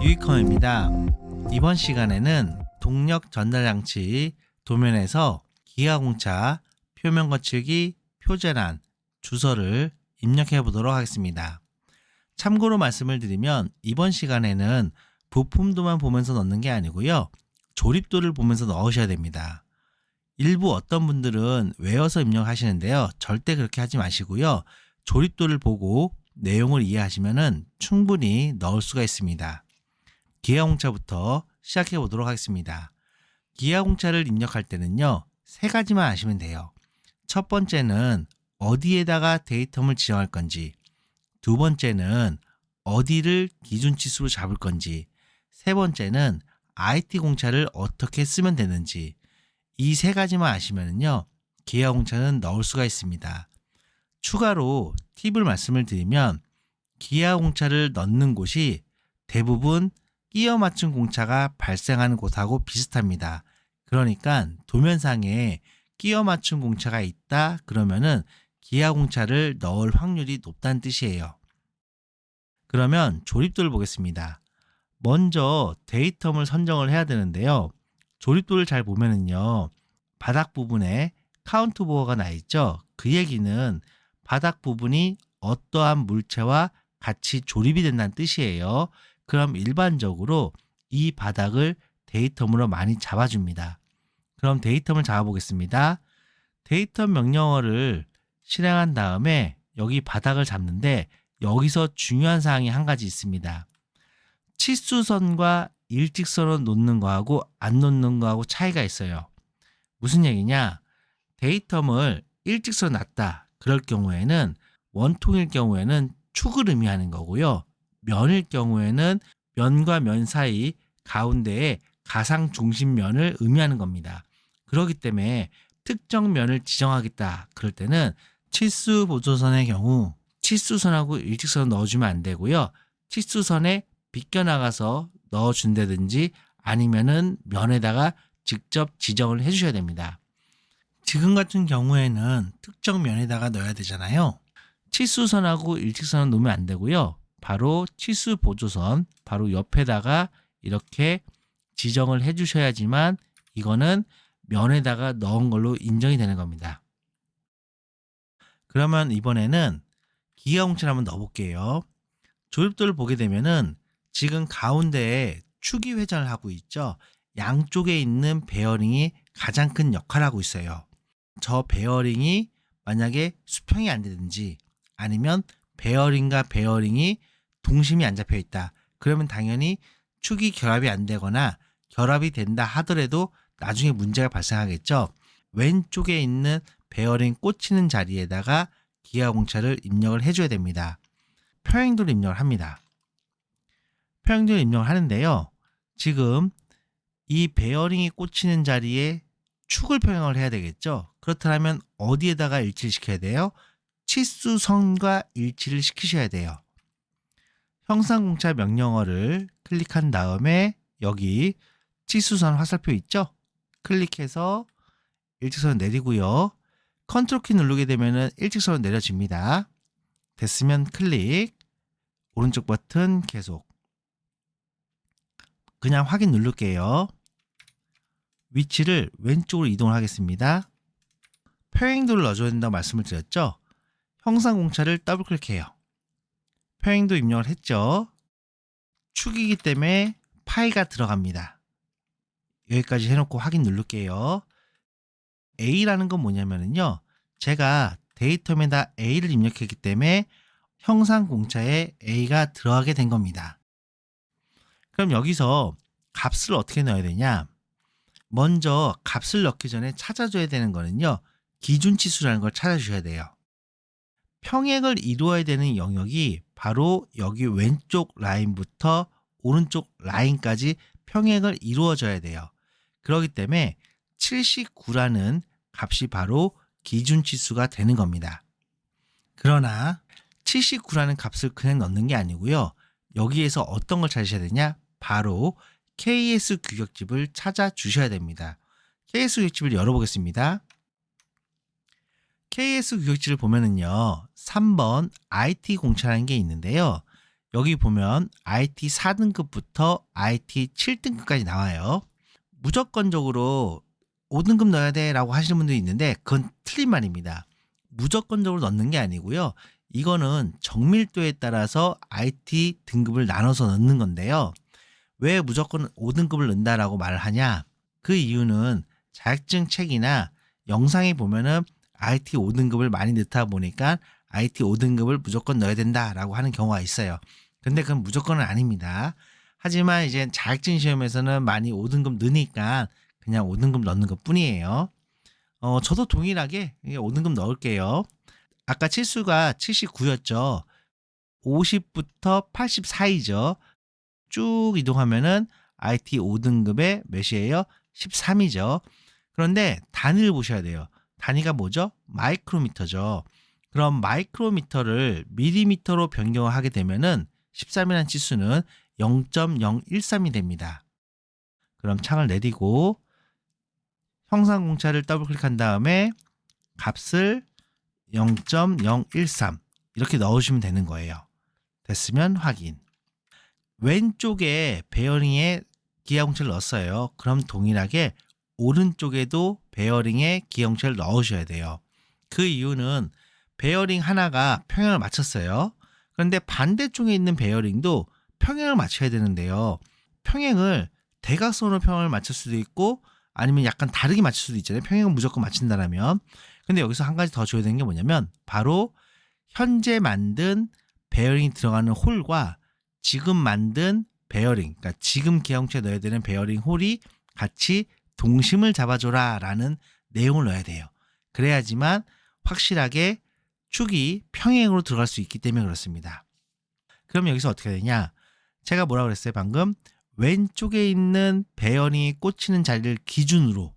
유이컴입니다. 이번 시간에는 동력 전달장치 도면에서 기아공차, 표면 거칠기, 표제란, 주소를 입력해 보도록 하겠습니다. 참고로 말씀을 드리면 이번 시간에는 부품도만 보면서 넣는 게 아니고요. 조립도를 보면서 넣으셔야 됩니다. 일부 어떤 분들은 외워서 입력하시는데요. 절대 그렇게 하지 마시고요. 조립도를 보고 내용을 이해하시면 충분히 넣을 수가 있습니다. 기아공차부터 시작해 보도록 하겠습니다. 기아공차를 입력할 때는요, 세 가지만 아시면 돼요. 첫 번째는 어디에다가 데이터를 지정할 건지, 두 번째는 어디를 기준치수로 잡을 건지, 세 번째는 IT 공차를 어떻게 쓰면 되는지, 이 세 가지만 아시면요, 기아공차는 넣을 수가 있습니다. 추가로 팁을 말씀을 드리면 기아공차를 넣는 곳이 대부분 끼어 맞춘 공차가 발생하는 곳하고 비슷합니다. 그러니까 도면상에 끼어 맞춘 공차가 있다 그러면은 기아공차를 넣을 확률이 높다는 뜻이에요. 그러면 조립도를 보겠습니다. 먼저 데이텀을 선정을 해야 되는데요. 조립도를 잘 보면은요, 바닥 부분에 카운트 보어가 나 있죠. 그 얘기는 바닥 부분이 어떠한 물체와 같이 조립이 된다는 뜻이에요. 그럼 일반적으로 이 바닥을 데이텀으로 많이 잡아줍니다. 그럼 데이텀을 잡아보겠습니다. 데이텀 명령어를 실행한 다음에 여기 바닥을 잡는데 여기서 중요한 사항이 한 가지 있습니다. 치수선과 일직선을 놓는 거하고 안 놓는 거하고 차이가 있어요. 무슨 얘기냐? 데이텀을 일직선 놨다. 그럴 경우에는 원통일 경우에는 축을 의미하는 거고요. 면일 경우에는 면과 면 사이 가운데에 가상 중심면을 의미하는 겁니다. 그렇기 때문에 특정 면을 지정하겠다. 그럴 때는 치수 보조선의 경우 치수선하고 일직선을 넣어주면 안 되고요. 치수선에 비껴나가서 넣어준다든지 아니면은 면에다가 직접 지정을 해주셔야 됩니다. 지금 같은 경우에는 특정 면에다가 넣어야 되잖아요. 치수선하고 일직선은 놓으면 안 되고요. 바로 치수 보조선, 바로 옆에다가 이렇게 지정을 해주셔야지만 이거는 면에다가 넣은 걸로 인정이 되는 겁니다. 그러면 이번에는 기아공차를 한번 넣어볼게요. 조립도를 보게 되면은 지금 가운데에 축이 회전을 하고 있죠. 양쪽에 있는 베어링이 가장 큰 역할을 하고 있어요. 저 베어링이 만약에 수평이 안 되든지 아니면 베어링과 베어링이 동심이 안 잡혀 있다. 그러면 당연히 축이 결합이 안 되거나 결합이 된다 하더라도 나중에 문제가 발생하겠죠. 왼쪽에 있는 베어링 꽂히는 자리에다가 기아공차를 입력을 해줘야 됩니다. 평행도를 입력을 합니다. 평행도를 입력을 하는데요. 지금 이 베어링이 꽂히는 자리에 축을 평행을 해야 되겠죠. 그렇다면 어디에다가 일치를 시켜야 돼요? 치수선과 일치를 시키셔야 돼요. 형상공차 명령어를 클릭한 다음에 여기 치수선 화살표 있죠? 클릭해서 일직선을 내리고요. 컨트롤 키 누르게 되면 일직선으로 내려집니다. 됐으면 클릭, 오른쪽 버튼 계속. 그냥 확인 누를게요. 위치를 왼쪽으로 이동을 하겠습니다. 평행도를 넣어줘야 된다고 말씀을 드렸죠? 형상공차를 더블 클릭해요. 평행도 입력을 했죠? 축이기 때문에 파이가 들어갑니다. 여기까지 해놓고 확인 누를게요. A라는 건 뭐냐면요. 제가 데이텀에다 A를 입력했기 때문에 형상공차에 A가 들어가게 된 겁니다. 그럼 여기서 값을 어떻게 넣어야 되냐? 먼저 값을 넣기 전에 찾아줘야 되는 거는요. 기준치수라는 걸 찾아주셔야 돼요. 평행을 이루어야 되는 영역이 바로 여기 왼쪽 라인부터 오른쪽 라인까지 평행을 이루어져야 돼요. 그렇기 때문에 79라는 값이 바로 기준치수가 되는 겁니다. 그러나 79라는 값을 그냥 넣는 게 아니고요. 여기에서 어떤 걸 찾으셔야 되냐? 바로 KS 규격집을 찾아 주셔야 됩니다. KS 규격집을 열어보겠습니다. KS 규격집을 보면은요, 3번 IT 공차라는 게 있는데요. 여기 보면 IT 4등급부터 IT 7등급까지 나와요. 무조건적으로 5등급 넣어야 돼 라고 하시는 분들이 있는데 그건 틀린 말입니다. 무조건적으로 넣는 게 아니고요. 이거는 정밀도에 따라서 IT 등급을 나눠서 넣는 건데요. 왜 무조건 5등급을 넣는다라고 말을 하냐? 그 이유는 자격증 책이나 영상에 보면은 IT 5등급을 많이 넣다 보니까 IT 5등급을 무조건 넣어야 된다라고 하는 경우가 있어요. 근데 그건 무조건은 아닙니다. 하지만 이제 자격증 시험에서는 많이 5등급 넣으니까 그냥 5등급 넣는 것 뿐이에요. 저도 동일하게 5등급 넣을게요. 아까 치수가 79였죠. 50부터 80 사이죠. 쭉 이동하면은 IT 5등급의 몇이에요? 13이죠. 그런데 단위를 보셔야 돼요. 단위가 뭐죠? 마이크로미터죠. 그럼 마이크로미터를 밀리미터로 변경을 하게 되면은 13이라는 치수는 0.013이 됩니다. 그럼 창을 내리고 형상 공차를 더블 클릭한 다음에 값을 0.013 이렇게 넣으시면 되는 거예요. 됐으면 확인. 왼쪽에 베어링에 기아공차를 넣었어요. 그럼 동일하게 오른쪽에도 베어링에 기아공차를 넣으셔야 돼요. 그 이유는 베어링 하나가 평행을 맞췄어요. 그런데 반대쪽에 있는 베어링도 평행을 맞춰야 되는데요. 평행을 대각선으로 평행을 맞출 수도 있고 아니면 약간 다르게 맞출 수도 있잖아요. 평행은 무조건 맞춘다라면. 근데 여기서 한 가지 더 줘야 되는 게 뭐냐면 바로 현재 만든 베어링이 들어가는 홀과 지금 만든 베어링, 그러니까 지금 기아공차에 넣어야 되는 베어링 홀이 같이 동심을 잡아줘라 라는 내용을 넣어야 돼요. 그래야지만 확실하게 축이 평행으로 들어갈 수 있기 때문에 그렇습니다. 그럼 여기서 어떻게 되냐? 제가 뭐라고 그랬어요 방금? 왼쪽에 있는 베어링이 꽂히는 자리를 기준으로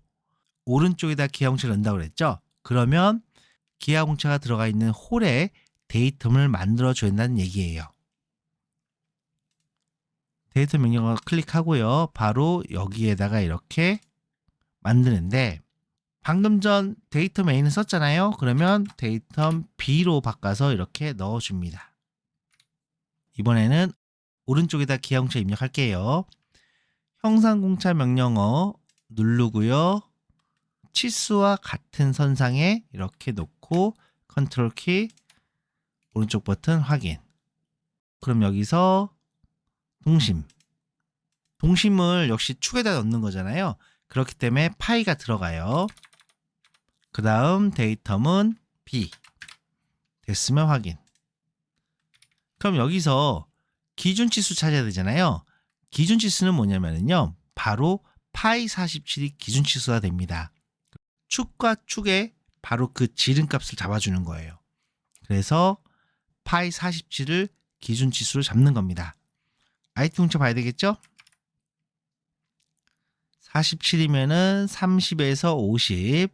오른쪽에다 기아공차를 넣는다고 그랬죠? 그러면 기아공차가 들어가 있는 홀에 데이텀을 만들어 줘야 된다는 얘기예요. 데이터 명령어 클릭하고요. 바로 여기에다가 이렇게 만드는데 방금 전 데이터 메인을 썼잖아요. 그러면 데이터 B로 바꿔서 이렇게 넣어줍니다. 이번에는 오른쪽에다 기아공차 입력할게요. 형상공차 명령어 누르고요. 치수와 같은 선상에 이렇게 놓고 컨트롤 키 오른쪽 버튼 확인. 그럼 여기서 동심을 역시 축에다 넣는 거잖아요. 그렇기 때문에 파이가 들어가요. 그 다음 데이텀은 B. 됐으면 확인. 그럼 여기서 기준치수 찾아야 되잖아요. 기준치수는 뭐냐면요. 바로 파이 47이 기준치수가 됩니다. 축과 축에 바로 그 지름값을 잡아주는 거예요. 그래서 파이 47을 기준치수로 잡는 겁니다. IT 공차 봐야 되겠죠? 47이면은 30에서 50,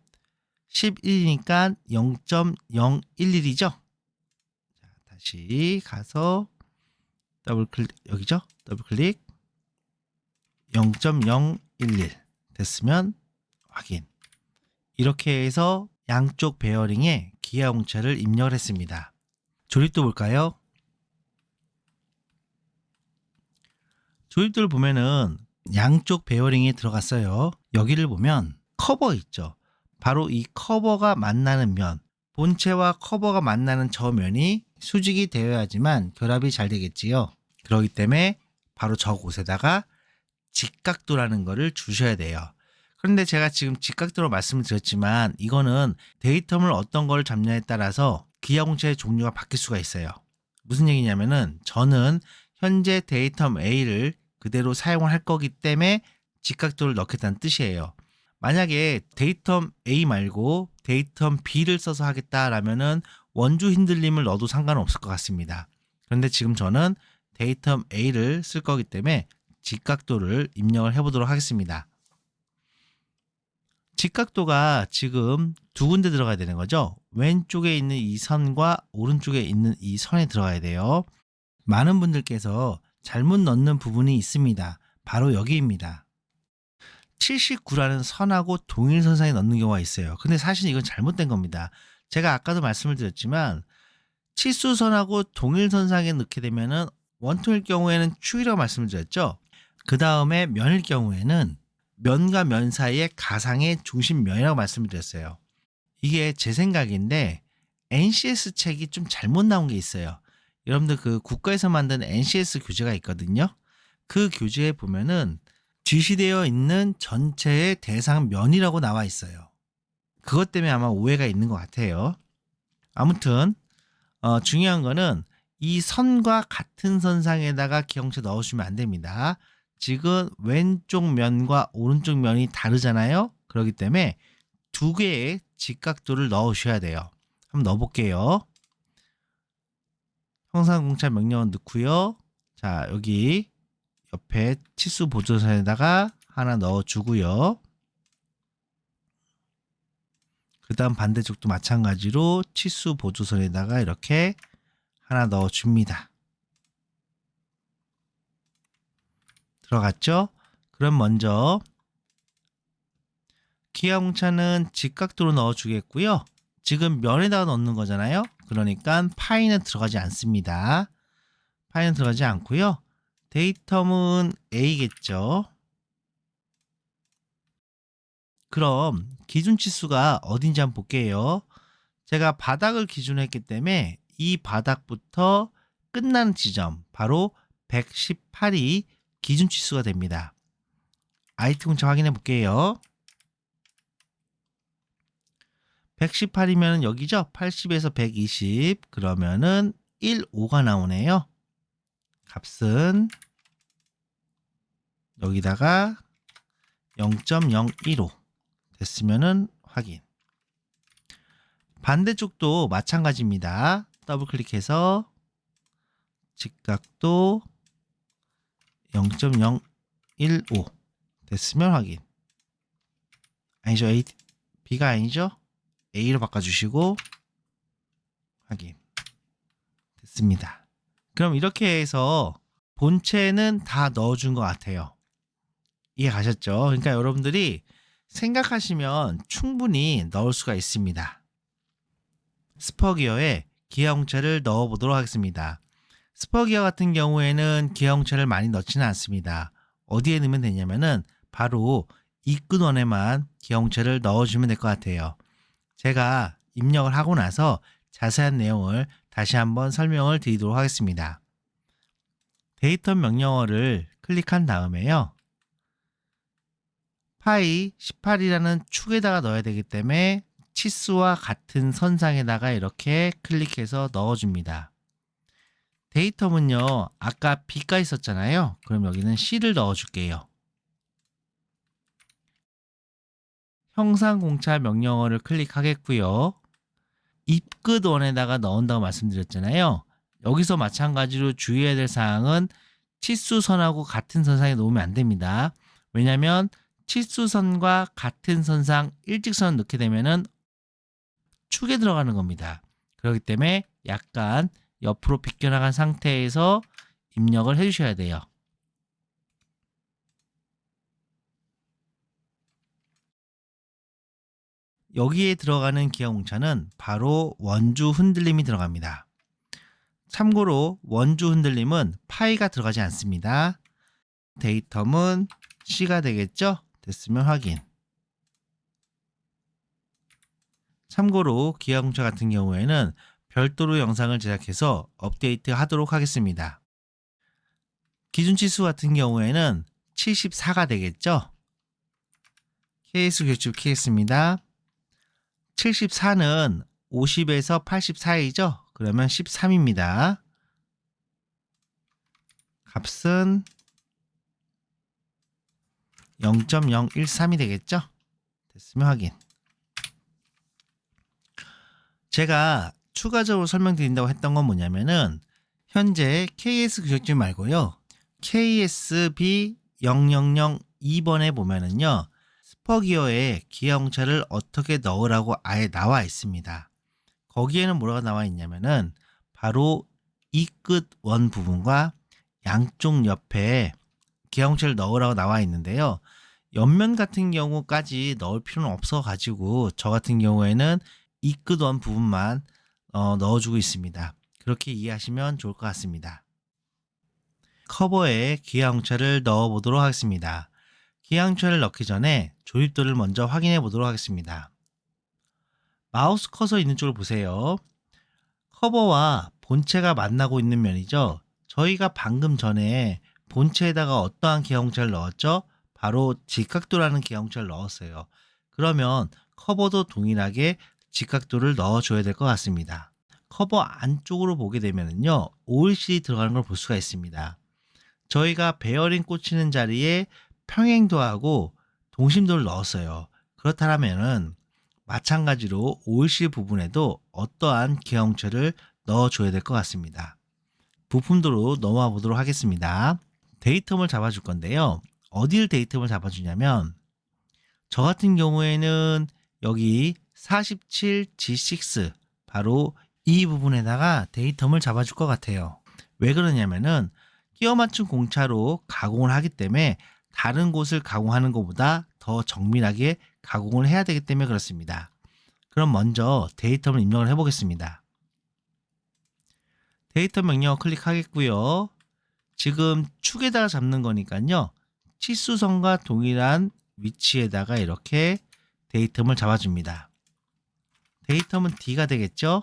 11이니까 0.011이죠? 자, 다시 가서 더블 클릭, 여기죠? 더블 클릭 0.011 됐으면 확인. 이렇게 해서 양쪽 베어링에 기아공차를 입력을 했습니다. 조립도 볼까요? 조립도를 보면은 양쪽 베어링이 들어갔어요. 여기를 보면 커버 있죠. 바로 이 커버가 만나는 면, 본체와 커버가 만나는 저 면이 수직이 되어야지만 결합이 잘 되겠지요. 그렇기 때문에 바로 저곳에다가 직각도라는 거를 주셔야 돼요. 그런데 제가 지금 직각도로 말씀을 드렸지만 이거는 데이텀을 어떤 걸 잡냐에 따라서 기아공차의 종류가 바뀔 수가 있어요. 무슨 얘기냐면은 저는 현재 데이텀 A를 그대로 사용을 할 거기 때문에 직각도를 넣겠다는 뜻이에요. 만약에 데이텀 A 말고 데이텀 B를 써서 하겠다라면은 원주 흔들림을 넣어도 상관없을 것 같습니다. 그런데 지금 저는 데이텀 A를 쓸 거기 때문에 직각도를 입력을 해보도록 하겠습니다. 직각도가 지금 두 군데 들어가야 되는 거죠. 왼쪽에 있는 이 선과 오른쪽에 있는 이 선에 들어가야 돼요. 많은 분들께서 잘못 넣는 부분이 있습니다. 바로 여기입니다. 79라는 선하고 동일선상에 넣는 경우가 있어요. 근데 사실 이건 잘못된 겁니다. 제가 아까도 말씀을 드렸지만 치수선하고 동일선상에 넣게 되면은 원통일 경우에는 축이라고 말씀을 드렸죠. 그 다음에 면일 경우에는 면과 면 사이의 가상의 중심면이라고 말씀을 드렸어요. 이게 제 생각인데 NCS 책이 좀 잘못 나온 게 있어요. 여러분들 그 국가에서 만든 NCS 교재가 있거든요. 그 교재에 보면은 지시되어 있는 전체의 대상 면이라고 나와 있어요. 그것 때문에 아마 오해가 있는 것 같아요. 아무튼 중요한 거는 이 선과 같은 선상에다가 기형체 넣어주면 안 됩니다. 지금 왼쪽 면과 오른쪽 면이 다르잖아요. 그렇기 때문에 두 개의 직각도를 넣으셔야 돼요. 한번 넣어볼게요. 형상공차 명령어 넣고요. 자, 여기 옆에 치수 보조선에다가 하나 넣어주고요. 그 다음 반대쪽도 마찬가지로 치수 보조선에다가 이렇게 하나 넣어줍니다. 들어갔죠? 그럼 먼저 기하공차는 직각도로 넣어주겠고요. 지금 면에다가 넣는 거잖아요. 그러니까 파이는 들어가지 않습니다. 파이는 들어가지 않고요. 데이텀은 A겠죠. 그럼 기준치수가 어딘지 한번 볼게요. 제가 바닥을 기준으로 했기 때문에 이 바닥부터 끝나는 지점 바로 118이 기준치수가 됩니다. IT 공차 확인해 볼게요. 118이면 여기죠. 80에서 120 그러면은 15가 나오네요. 값은 여기다가 0.015 됐으면은 확인. 반대쪽도 마찬가지입니다. 더블 클릭해서 직각도 0.015 됐으면 확인. 아니죠. B가 아니죠. A로 바꿔주시고 확인. 됐습니다. 그럼 이렇게 해서 본체는 다 넣어준 것 같아요. 이해 가셨죠? 그러니까 여러분들이 생각하시면 충분히 넣을 수가 있습니다. 스퍼기어에 기아홍차를 넣어보도록 하겠습니다. 스퍼기어 같은 경우에는 기아홍차를 많이 넣지는 않습니다. 어디에 넣으면 되냐면은 바로 이끈원에만 기아홍차를 넣어주면 될 것 같아요. 제가 입력을 하고 나서 자세한 내용을 다시 한번 설명을 드리도록 하겠습니다. 데이터 명령어를 클릭한 다음에요. 파이 18이라는 축에다가 넣어야 되기 때문에 치수와 같은 선상에다가 이렇게 클릭해서 넣어줍니다. 데이터는요, 아까 B가 있었잖아요. 그럼 여기는 C를 넣어줄게요. 형상공차 명령어를 클릭하겠고요. 입끝원에다가 넣은다고 말씀드렸잖아요. 여기서 마찬가지로 주의해야 될 사항은 치수선하고 같은 선상에 놓으면 안 됩니다. 왜냐하면 치수선과 같은 선상 일직선을 넣게 되면은 축에 들어가는 겁니다. 그렇기 때문에 약간 옆으로 비껴나간 상태에서 입력을 해주셔야 돼요. 여기에 들어가는 기하공차는 바로 원주 흔들림이 들어갑니다. 참고로 원주 흔들림은 파이가 들어가지 않습니다. 데이텀은 C가 되겠죠? 됐으면 확인. 참고로 기하공차 같은 경우에는 별도로 영상을 제작해서 업데이트 하도록 하겠습니다. 기준치수 같은 경우에는 74가 되겠죠? 케이스 교축 키겠습니다. 74는 50에서 80 사이죠? 그러면 13입니다. 값은 0.013이 되겠죠? 됐으면 확인. 제가 추가적으로 설명드린다고 했던 건 뭐냐면은 현재 KS 규격지 말고요. KSB0002번에 보면은요. 스퍼기어에 기아홍차를 어떻게 넣으라고 아예 나와 있습니다. 거기에는 뭐라고 나와 있냐면은 바로 이 끝 원 부분과 양쪽 옆에 기아홍차를 넣으라고 나와 있는데요. 옆면 같은 경우까지 넣을 필요는 없어 가지고 저 같은 경우에는 이 끝 원 부분만 넣어주고 있습니다. 그렇게 이해하시면 좋을 것 같습니다. 커버에 기아홍차를 넣어 보도록 하겠습니다. 기아홍차를 넣기 전에 조립도를 먼저 확인해 보도록 하겠습니다. 마우스 커서 있는 쪽을 보세요. 커버와 본체가 만나고 있는 면이죠. 저희가 방금 전에 본체에다가 어떠한 기아홍차를 넣었죠? 바로 직각도라는 기아홍차를 넣었어요. 그러면 커버도 동일하게 직각도를 넣어줘야 될 것 같습니다. 커버 안쪽으로 보게 되면요, 오일실이 들어가는 걸 볼 수가 있습니다. 저희가 베어링 꽂히는 자리에 평행도하고 동심도를 넣었어요. 그렇다면은 마찬가지로 오일실 부분에도 어떠한 기아홍차를 넣어줘야 될 것 같습니다. 부품도로 넘어와 보도록 하겠습니다. 데이텀을 잡아줄 건데요. 어디를 데이텀을 잡아주냐면 저 같은 경우에는 여기 47G6 바로 이 부분에다가 데이텀을 잡아줄 것 같아요. 왜 그러냐면은 끼워 맞춘 공차로 가공을 하기 때문에 다른 곳을 가공하는 것보다 더 정밀하게 가공을 해야 되기 때문에 그렇습니다. 그럼 먼저 데이텀을 입력을 해 보겠습니다. 데이터 명령 클릭하겠고요. 지금 축에다가 잡는 거니까요. 치수선과 동일한 위치에다가 이렇게 데이텀을 잡아줍니다. 데이텀은 D가 되겠죠?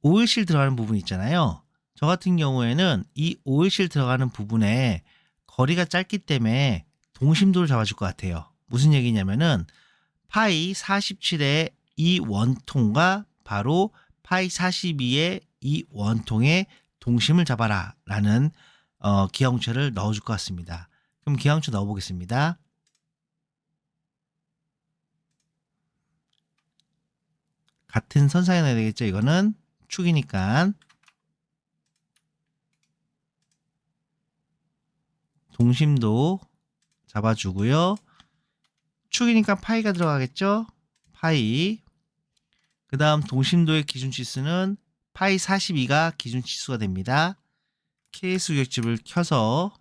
오일실 들어가는 부분 있잖아요. 저 같은 경우에는 이 오일실 들어가는 부분에 거리가 짧기 때문에 동심도를 잡아줄 것 같아요. 무슨 얘기냐면은 파이 47의 이 원통과 바로 파이 42의 이 원통의 동심을 잡아라 라는 기하홍차를 넣어줄 것 같습니다. 그럼 기하홍차 넣어보겠습니다. 같은 선상에 넣어야 되겠죠. 이거는 축이니까 동심도 잡아주고요. 축이니까 파이가 들어가겠죠. 파이. 그 다음 동심도의 기준 치수는 파이 42가 기준 치수가 됩니다. KS 규격집을 켜서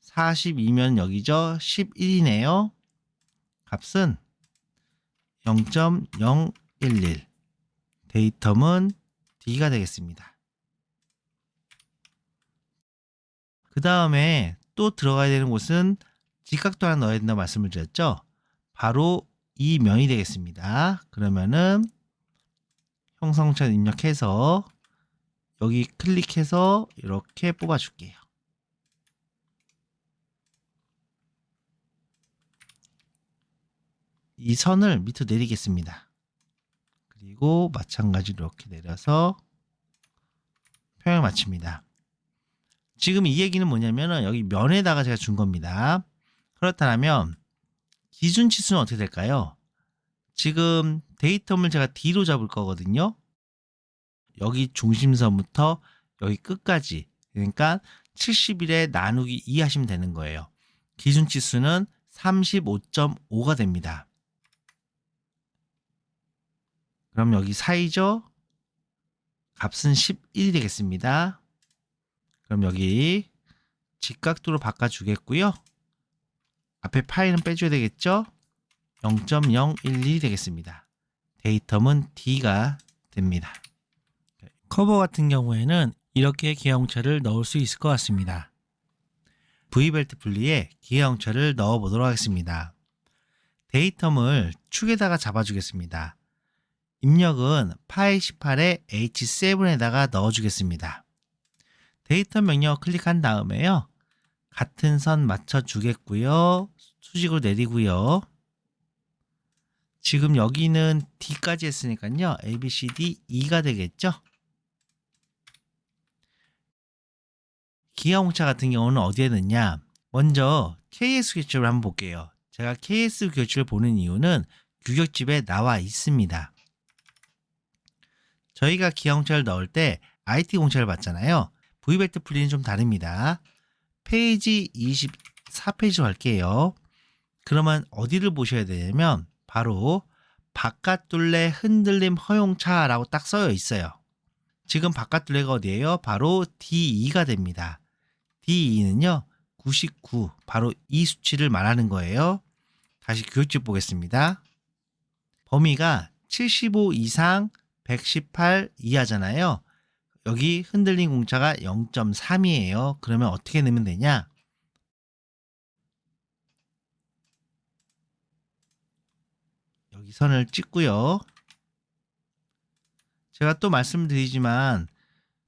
42면 여기죠. 11이네요. 값은 0.011. 데이텀은 D가 되겠습니다. 그 다음에 또 들어가야 되는 곳은 직각도 하나 넣어야 된다고 말씀을 드렸죠. 바로 이 면이 되겠습니다. 그러면은 형상차 입력해서 여기 클릭해서 이렇게 뽑아줄게요. 이 선을 밑으로 내리겠습니다. 그리고 마찬가지로 이렇게 내려서 평행을 맞춥니다. 지금 이 얘기는 뭐냐면은 여기 면에다가 제가 준 겁니다. 그렇다면 기준 치수는 어떻게 될까요? 지금 데이텀을 제가 D로 잡을 거거든요. 여기 중심선부터 여기 끝까지, 그러니까 70일에 나누기 2 하시면 되는 거예요. 기준 치수는 35.5가 됩니다. 그럼 여기 사이죠? 값은 11이 되겠습니다. 그럼 여기 직각도로 바꿔주겠고요. 앞에 파이는 빼줘야 되겠죠? 0.012 되겠습니다. 데이텀은 D가 됩니다. 커버 같은 경우에는 이렇게 기아홍차를 넣을 수 있을 것 같습니다. V벨트 분리에 기아홍차를 넣어 보도록 하겠습니다. 데이텀을 축에다가 잡아주겠습니다. 입력은 파이 18의 H7에다가 넣어주겠습니다. 데이터 명령 클릭한 다음에요. 같은 선 맞춰주겠고요. 수직으로 내리고요. 지금 여기는 D까지 했으니까요. A, B, C, D, E가 되겠죠. 기아홍차 같은 경우는 어디에 넣냐? 먼저 KS 규격집을 한번 볼게요. 제가 KS 규격집을 보는 이유는 규격집에 나와 있습니다. 저희가 기아홍차를 넣을 때 IT 공차를 봤잖아요. V벨트 분리는 좀 다릅니다. 페이지 24페이지로 갈게요. 그러면 어디를 보셔야 되냐면 바로 바깥둘레 흔들림 허용차라고 딱 써여 있어요. 지금 바깥둘레가 어디예요? 바로 D2가 됩니다. D2는요 99, 바로 이 수치를 말하는 거예요. 다시 규격집 보겠습니다. 범위가 75 이상 118 이하잖아요. 여기 흔들린 공차가 0.3이에요. 그러면 어떻게 내면 되냐? 여기 선을 찍고요. 제가 또 말씀드리지만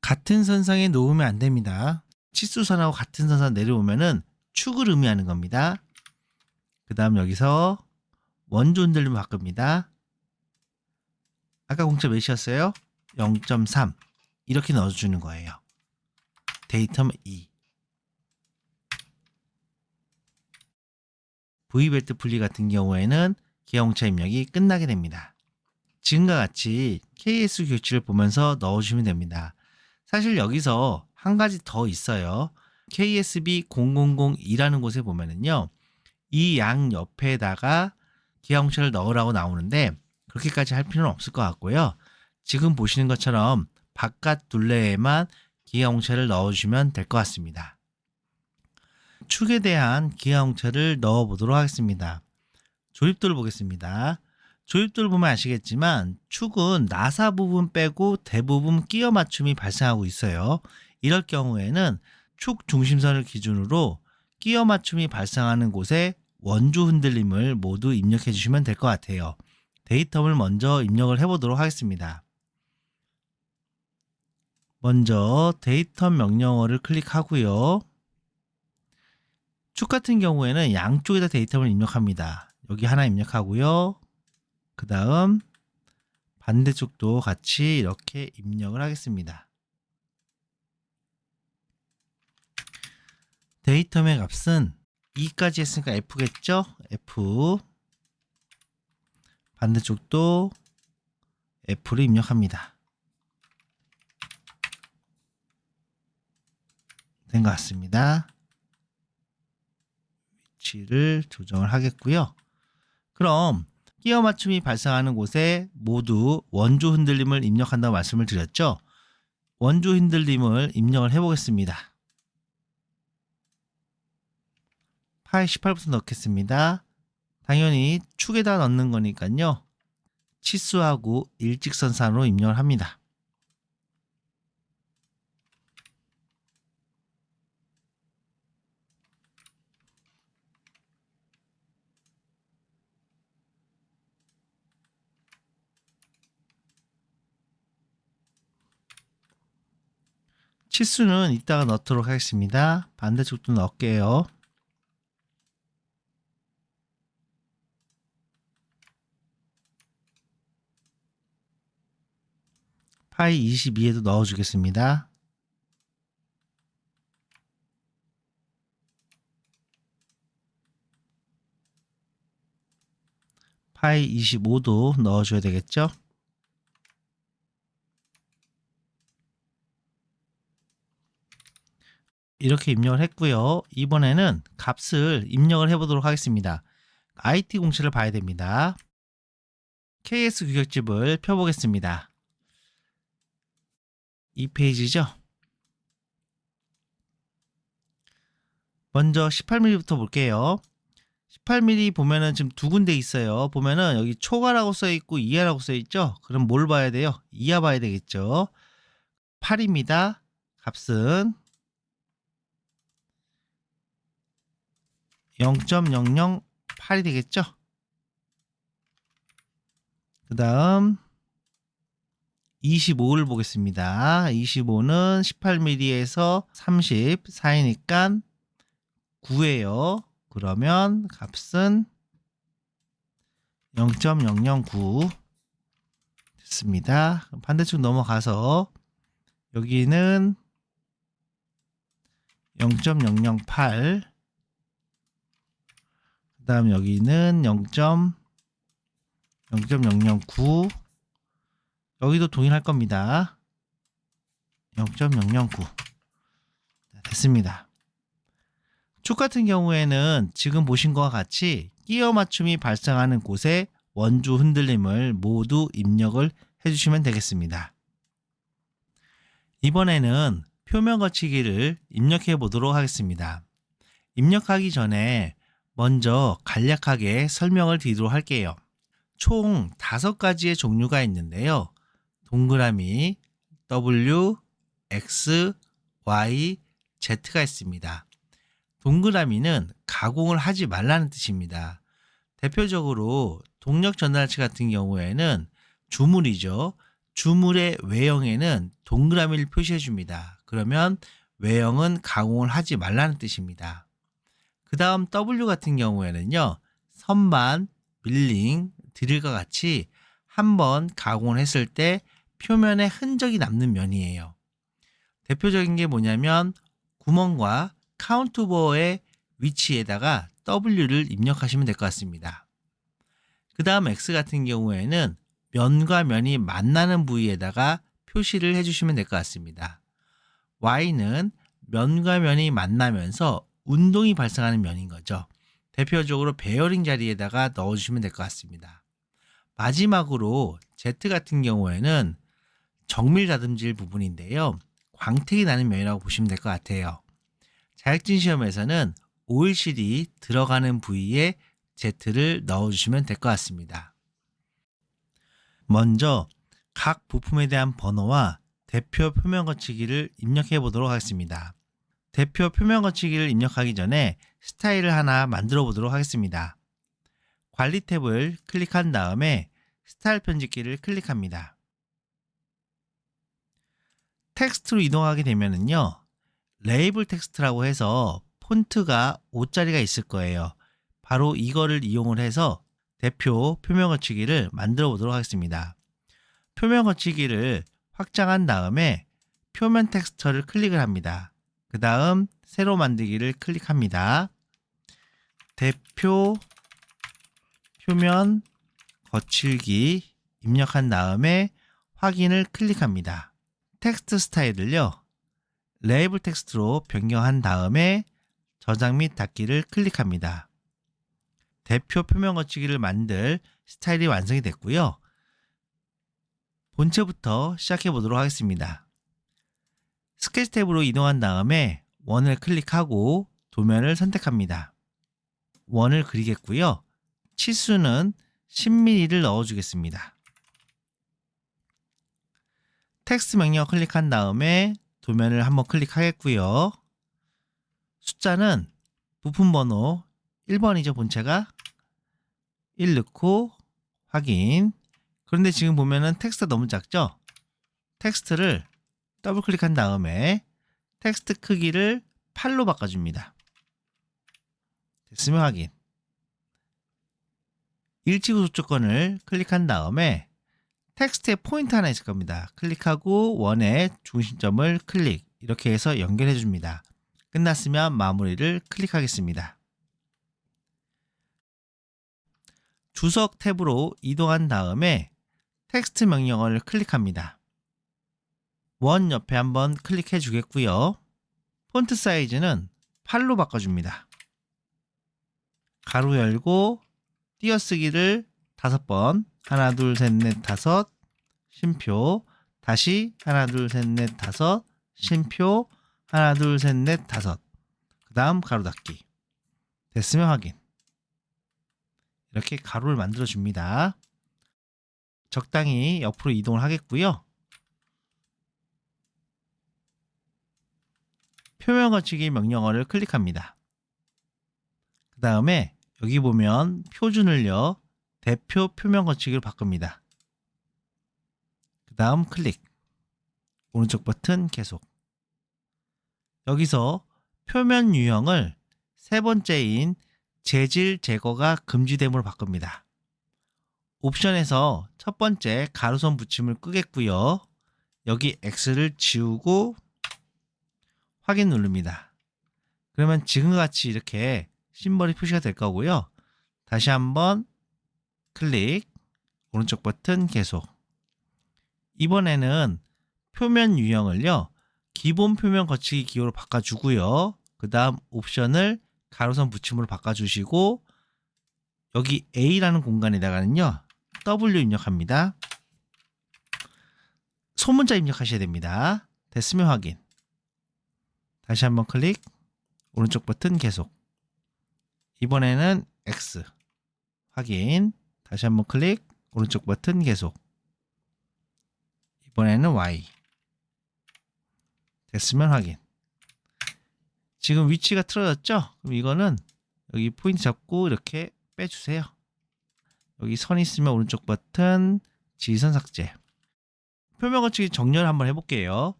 같은 선상에 놓으면 안 됩니다. 치수선하고 같은 선상 내려오면은 축을 의미하는 겁니다. 그 다음 여기서 원조 흔들림 바꿉니다. 아까 공차 몇이었어요? 0.3 이렇게 넣어주는 거예요. 데이터는 2. V벨트 분리 같은 경우에는 기아공차 입력이 끝나게 됩니다. 지금과 같이 KS 규칙을 보면서 넣어주시면 됩니다. 사실 여기서 한 가지 더 있어요. KSB 0002라는 곳에 보면은요, 이 양 옆에다가 기아공차를 넣으라고 나오는데 그렇게까지 할 필요는 없을 것 같고요. 지금 보시는 것처럼 바깥 둘레에만 기아공차를 넣어주시면 될 것 같습니다. 축에 대한 기아공차를 넣어 보도록 하겠습니다. 조립도를 보겠습니다. 조립도를 보면 아시겠지만 축은 나사 부분 빼고 대부분 끼워 맞춤이 발생하고 있어요. 이럴 경우에는 축 중심선을 기준으로 끼워 맞춤이 발생하는 곳에 원주 흔들림을 모두 입력해 주시면 될 것 같아요. 데이터를 먼저 입력을 해 보도록 하겠습니다. 먼저 데이터 명령어를 클릭하고요. 축 같은 경우에는 양쪽에다 데이터를 입력합니다. 여기 하나 입력하고요. 그 다음 반대쪽도 같이 이렇게 입력을 하겠습니다. 데이터의 값은 2까지 했으니까 F겠죠? F. 반대쪽도 F를 입력합니다. 된 것 같습니다. 위치를 조정을 하겠고요. 그럼 끼워 맞춤이 발생하는 곳에 모두 원주 흔들림을 입력한다고 말씀을 드렸죠. 원주 흔들림을 입력을 해보겠습니다. 파일 18부터 넣겠습니다. 당연히 축에다 넣는 거니까요. 치수하고 일직선상으로 입력을 합니다. 치수는 이따가 넣도록 하겠습니다. 반대쪽도 넣을게요. 파이 22에도 넣어주겠습니다. 파이 25도 넣어줘야 되겠죠? 이렇게 입력을 했고요. 이번에는 값을 입력을 해보도록 하겠습니다. IT 공시를 봐야 됩니다. KS 규격집을 펴보겠습니다. 이 페이지죠. 먼저 18mm부터 볼게요. 18mm 보면은 지금 두 군데 있어요. 보면은 여기 초과라고 써 있고 이하라고 써 있죠. 그럼 뭘 봐야 돼요? 이하 봐야 되겠죠. 8입니다. 값은 0.008이 되겠죠. 그 다음 25를 보겠습니다. 25는 18mm에서 34이니까 9예요. 그러면 값은 0.009 됐습니다. 그럼 반대쪽 넘어가서 여기는 0.008 그 다음 여기는 0.009 여기도 동일할 겁니다. 0.009 됐습니다. 축 같은 경우에는 지금 보신 것과 같이 끼워 맞춤이 발생하는 곳에 원주 흔들림을 모두 입력을 해주시면 되겠습니다. 이번에는 표면 거치기를 입력해 보도록 하겠습니다. 입력하기 전에 먼저 간략하게 설명을 드리도록 할게요. 총 5가지의 종류가 있는데요. 동그라미, W, X, Y, Z가 있습니다. 동그라미는 가공을 하지 말라는 뜻입니다. 대표적으로 동력 전달치 같은 경우에는 주물이죠. 주물의 외형에는 동그라미를 표시해 줍니다. 그러면 외형은 가공을 하지 말라는 뜻입니다. 그 다음 W 같은 경우에는요. 선반, 밀링, 드릴과 같이 한번 가공을 했을 때 표면에 흔적이 남는 면이에요. 대표적인 게 뭐냐면 구멍과 카운트버의 위치에다가 W를 입력하시면 될 것 같습니다. 그 다음 X 같은 경우에는 면과 면이 만나는 부위에다가 표시를 해주시면 될 것 같습니다. Y는 면과 면이 만나면서 운동이 발생하는 면인 거죠. 대표적으로 베어링 자리에다가 넣어주시면 될 것 같습니다. 마지막으로 Z 같은 경우에는 정밀 다듬질 부분인데요. 광택이 나는 면이라고 보시면 될 것 같아요. 자격증 시험에서는 오일실이 들어가는 부위에 Z를 넣어주시면 될 것 같습니다. 먼저 각 부품에 대한 번호와 대표 표면 거치기를 입력해 보도록 하겠습니다. 대표 표면 거치기를 입력하기 전에 스타일을 하나 만들어 보도록 하겠습니다. 관리 탭을 클릭한 다음에 스타일 편집기를 클릭합니다. 텍스트로 이동하게 되면은요, 레이블 텍스트라고 해서 폰트가 5자리가 있을 거예요. 바로 이거를 이용을 해서 대표 표면 거치기를 만들어 보도록 하겠습니다. 표면 거치기를 확장한 다음에 표면 텍스처를 클릭을 합니다. 그 다음 새로 만들기를 클릭합니다. 대표 표면 거칠기 입력한 다음에 확인을 클릭합니다. 텍스트 스타일을요, 레이블 텍스트로 변경한 다음에 저장 및 닫기를 클릭합니다. 대표 표면 거치기를 만들 스타일이 완성이 됐고요. 본체부터 시작해 보도록 하겠습니다. 스케치 탭으로 이동한 다음에 원을 클릭하고 도면을 선택합니다. 원을 그리겠고요. 치수는 10mm를 넣어주겠습니다. 텍스트 명령 클릭한 다음에 도면을 한번 클릭하겠고요. 숫자는 부품 번호 1번이죠. 본체가 1 넣고 확인. 그런데 지금 보면은 텍스트가 너무 작죠? 텍스트를 더블 클릭한 다음에 텍스트 크기를 8로 바꿔줍니다. 됐으면 확인. 일치구 조건을 클릭한 다음에 텍스트에 포인트 하나 있을 겁니다. 클릭하고 원의 중심점을 클릭. 이렇게 해서 연결해 줍니다. 끝났으면 마무리를 클릭하겠습니다. 주석 탭으로 이동한 다음에 텍스트 명령어를 클릭합니다. 원 옆에 한번 클릭해 주겠고요. 폰트 사이즈는 8로 바꿔줍니다. 가로 열고 띄어쓰기를 5번 하나 둘 셋 넷 다섯 쉼표 다시 하나 둘 셋 넷 다섯 쉼표 하나 둘 셋 넷 다섯 그 다음 가로 닫기. 됐으면 확인. 이렇게 가로를 만들어 줍니다. 적당히 옆으로 이동을 하겠고요. 표면 거치기 명령어를 클릭합니다. 그 다음에 여기 보면 표준을요, 대표 표면 거치기로 바꿉니다. 그 다음 클릭. 오른쪽 버튼 계속. 여기서 표면 유형을 세 번째인 재질 제거가 금지됨으로 바꿉니다. 옵션에서 첫 번째 가로선 붙임을 끄겠고요. 여기 X를 지우고 확인 누릅니다. 그러면 지금과 같이 이렇게 심벌이 표시가 될 거고요. 다시 한번 클릭, 오른쪽 버튼 계속. 이번에는 표면 유형을요, 기본 표면 거치기 기호로 바꿔주고요. 그 다음 옵션을 가로선 붙임으로 바꿔주시고 여기 A라는 공간에다가는요, W 입력합니다. 소문자 입력하셔야 됩니다. 됐으면 확인. 다시 한번 클릭, 오른쪽 버튼 계속. 이번에는 X 확인. 다시 한번 클릭, 오른쪽 버튼 계속. 이번에는 Y. 됐으면 확인. 지금 위치가 틀어졌죠? 그럼 이거는 여기 포인트 잡고 이렇게 빼주세요. 여기 선 있으면 오른쪽 버튼 지선 삭제. 표면 거치기 정렬 한번 해볼게요.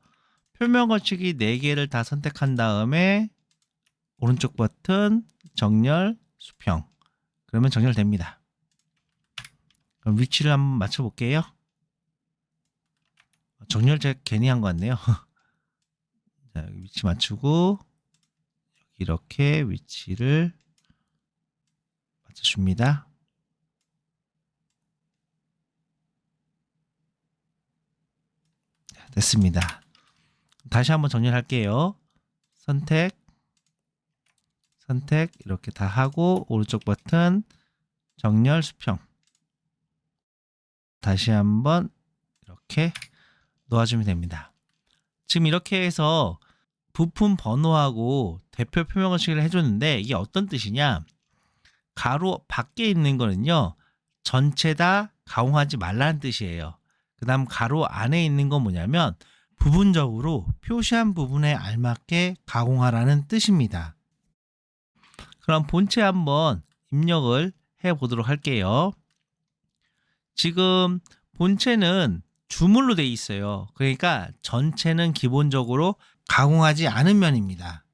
표면 거치기 4개를 다 선택한 다음에 오른쪽 버튼 정렬 수평. 그러면 정렬됩니다. 그럼 위치를 한번 맞춰볼게요. 정렬 제가 괜히 한 것 같네요. 자, 여기 위치 맞추고 이렇게 위치를 맞춰줍니다. 됐습니다. 다시 한번 정렬할게요. 선택 이렇게 다 하고 오른쪽 버튼 정렬 수평. 다시 한번 이렇게 놓아주면 됩니다. 지금 이렇게 해서 부품 번호하고 대표 표면 거치기를 해줬는데 이게 어떤 뜻이냐? 가로 밖에 있는 거는요, 전체 다 가공하지 말라는 뜻이에요. 그 다음 가로 안에 있는 건 뭐냐면 부분적으로 표시한 부분에 알맞게 가공하라는 뜻입니다. 그럼 본체 한번 입력을 해 보도록 할게요. 지금 본체는 주물로 되어 있어요. 그러니까 전체는 기본적으로 가공하지 않은 면입니다.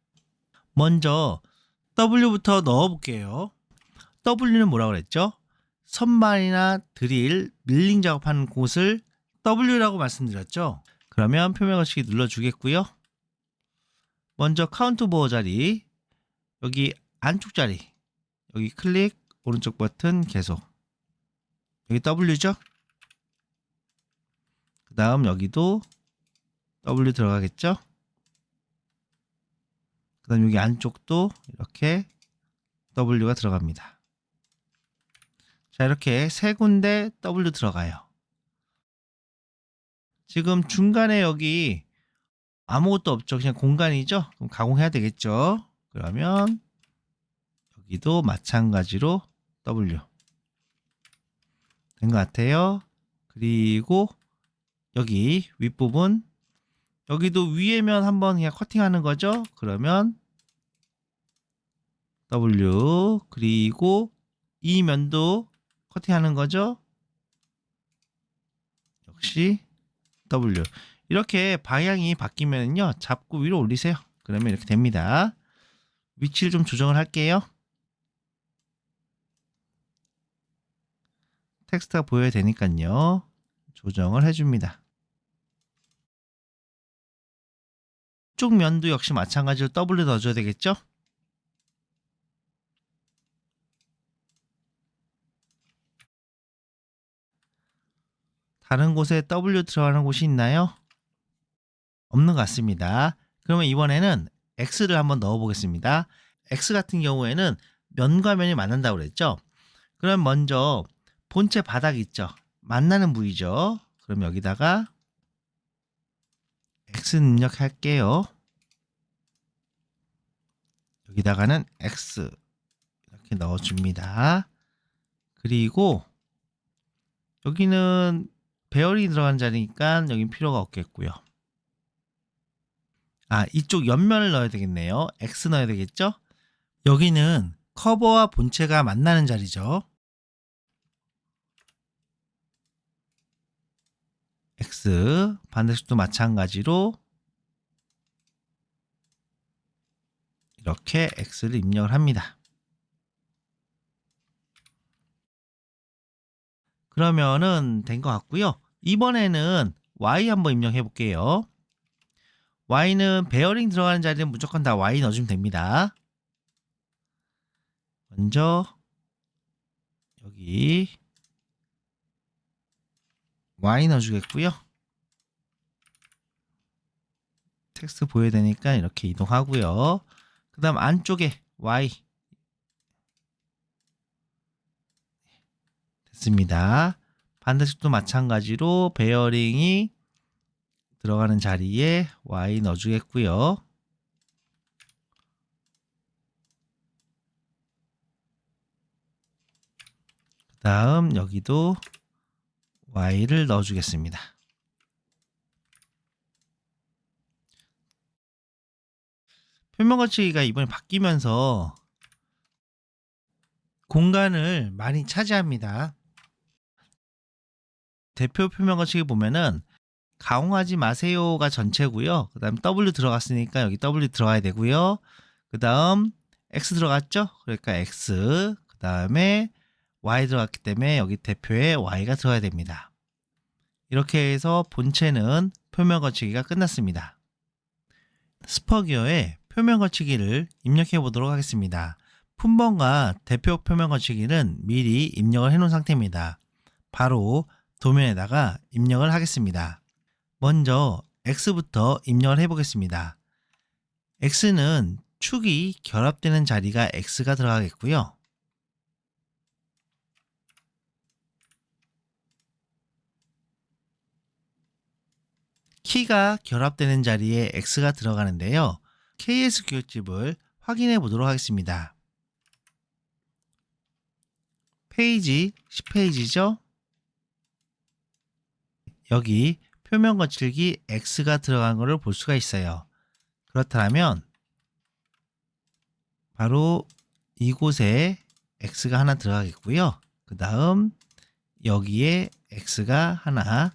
먼저 W부터 넣어 볼게요. W는 뭐라고 그랬죠? 선반이나 드릴, 밀링 작업하는 곳을 W라고 말씀드렸죠? 그러면 표면 거치기 눌러주겠고요. 먼저 카운트 보어 자리, 여기 안쪽 자리, 여기 클릭, 오른쪽 버튼 계속. 여기 W죠? 그 다음 여기도 W 들어가겠죠? 그 다음 여기 안쪽도 이렇게 W가 들어갑니다. 자, 이렇게 세 군데 W 들어가요. 지금 중간에 여기 아무것도 없죠. 그냥 공간이죠. 그럼 가공해야 되겠죠. 그러면 여기도 마찬가지로 W 된 것 같아요. 그리고 여기 윗부분, 여기도 위에면 한번 그냥 커팅하는 거죠. 그러면 W, 그리고 이 면도 커팅하는 거죠. 역시 W. 이렇게 방향이 바뀌면요, 잡고 위로 올리세요. 그러면 이렇게 됩니다. 위치를 좀 조정을 할게요. 텍스트가 보여야 되니까요, 조정을 해줍니다. 쪽 면도 역시 마찬가지로 W 넣어줘야 되겠죠? 다른 곳에 W 들어가는 곳이 있나요? 없는 것 같습니다. 그러면 이번에는 X를 한번 넣어 보겠습니다. X 같은 경우에는 면과 면이 만난다고 그랬죠? 그럼 먼저 본체 바닥 있죠? 만나는 부위죠? 그럼 여기다가 X 입력할게요. 여기다가는 X 이렇게 넣어줍니다. 그리고 여기는 배열이 들어간 자리니까 여긴 필요가 없겠고요. 이쪽 옆면을 넣어야 되겠네요. X 넣어야 되겠죠? 여기는 커버와 본체가 만나는 자리죠. X, 반대쪽도 마찬가지로 이렇게 X를 입력을 합니다. 그러면은 된 것 같고요. 이번에는 Y 한번 입력해 볼게요. Y는 베어링 들어가는 자리는 무조건 다 Y 넣어주면 됩니다. 먼저 여기 Y 넣어주겠고요. 텍스트 보여야 되니까 이렇게 이동하고요. 그 다음 안쪽에 Y 됐습니다. 반대쪽도 마찬가지로 베어링이 들어가는 자리에 Y 넣어주겠고요. 그 다음 여기도 Y를 넣어주겠습니다. 표면 거치기가 이번에 바뀌면서 공간을 많이 차지합니다. 대표 표면 거치기 보면은 가공하지 마세요가 전체고요. 그 다음 W 들어갔으니까 여기 W 들어가야 되고요. 그 다음 X 들어갔죠? 그러니까 X, 그 다음에 Y 들어갔기 때문에 여기 대표에 Y가 들어가야 됩니다. 이렇게 해서 본체는 표면 거치기가 끝났습니다. 스퍼기어에 표면 거치기를 입력해 보도록 하겠습니다. 품번과 대표 표면 거치기는 미리 입력을 해 놓은 상태입니다. 바로 도면에다가 입력을 하겠습니다. 먼저 X부터 입력을 해 보겠습니다. X는 축이 결합되는 자리가 X가 들어가겠고요. 키가 결합되는 자리에 X가 들어가는데요. KS 규격집을 확인해 보도록 하겠습니다. 페이지 10페이지죠. 여기 표면 거칠기 X가 들어간 것을 볼 수가 있어요. 그렇다면 바로 이곳에 X가 하나 들어가겠고요. 그 다음 여기에 X가 하나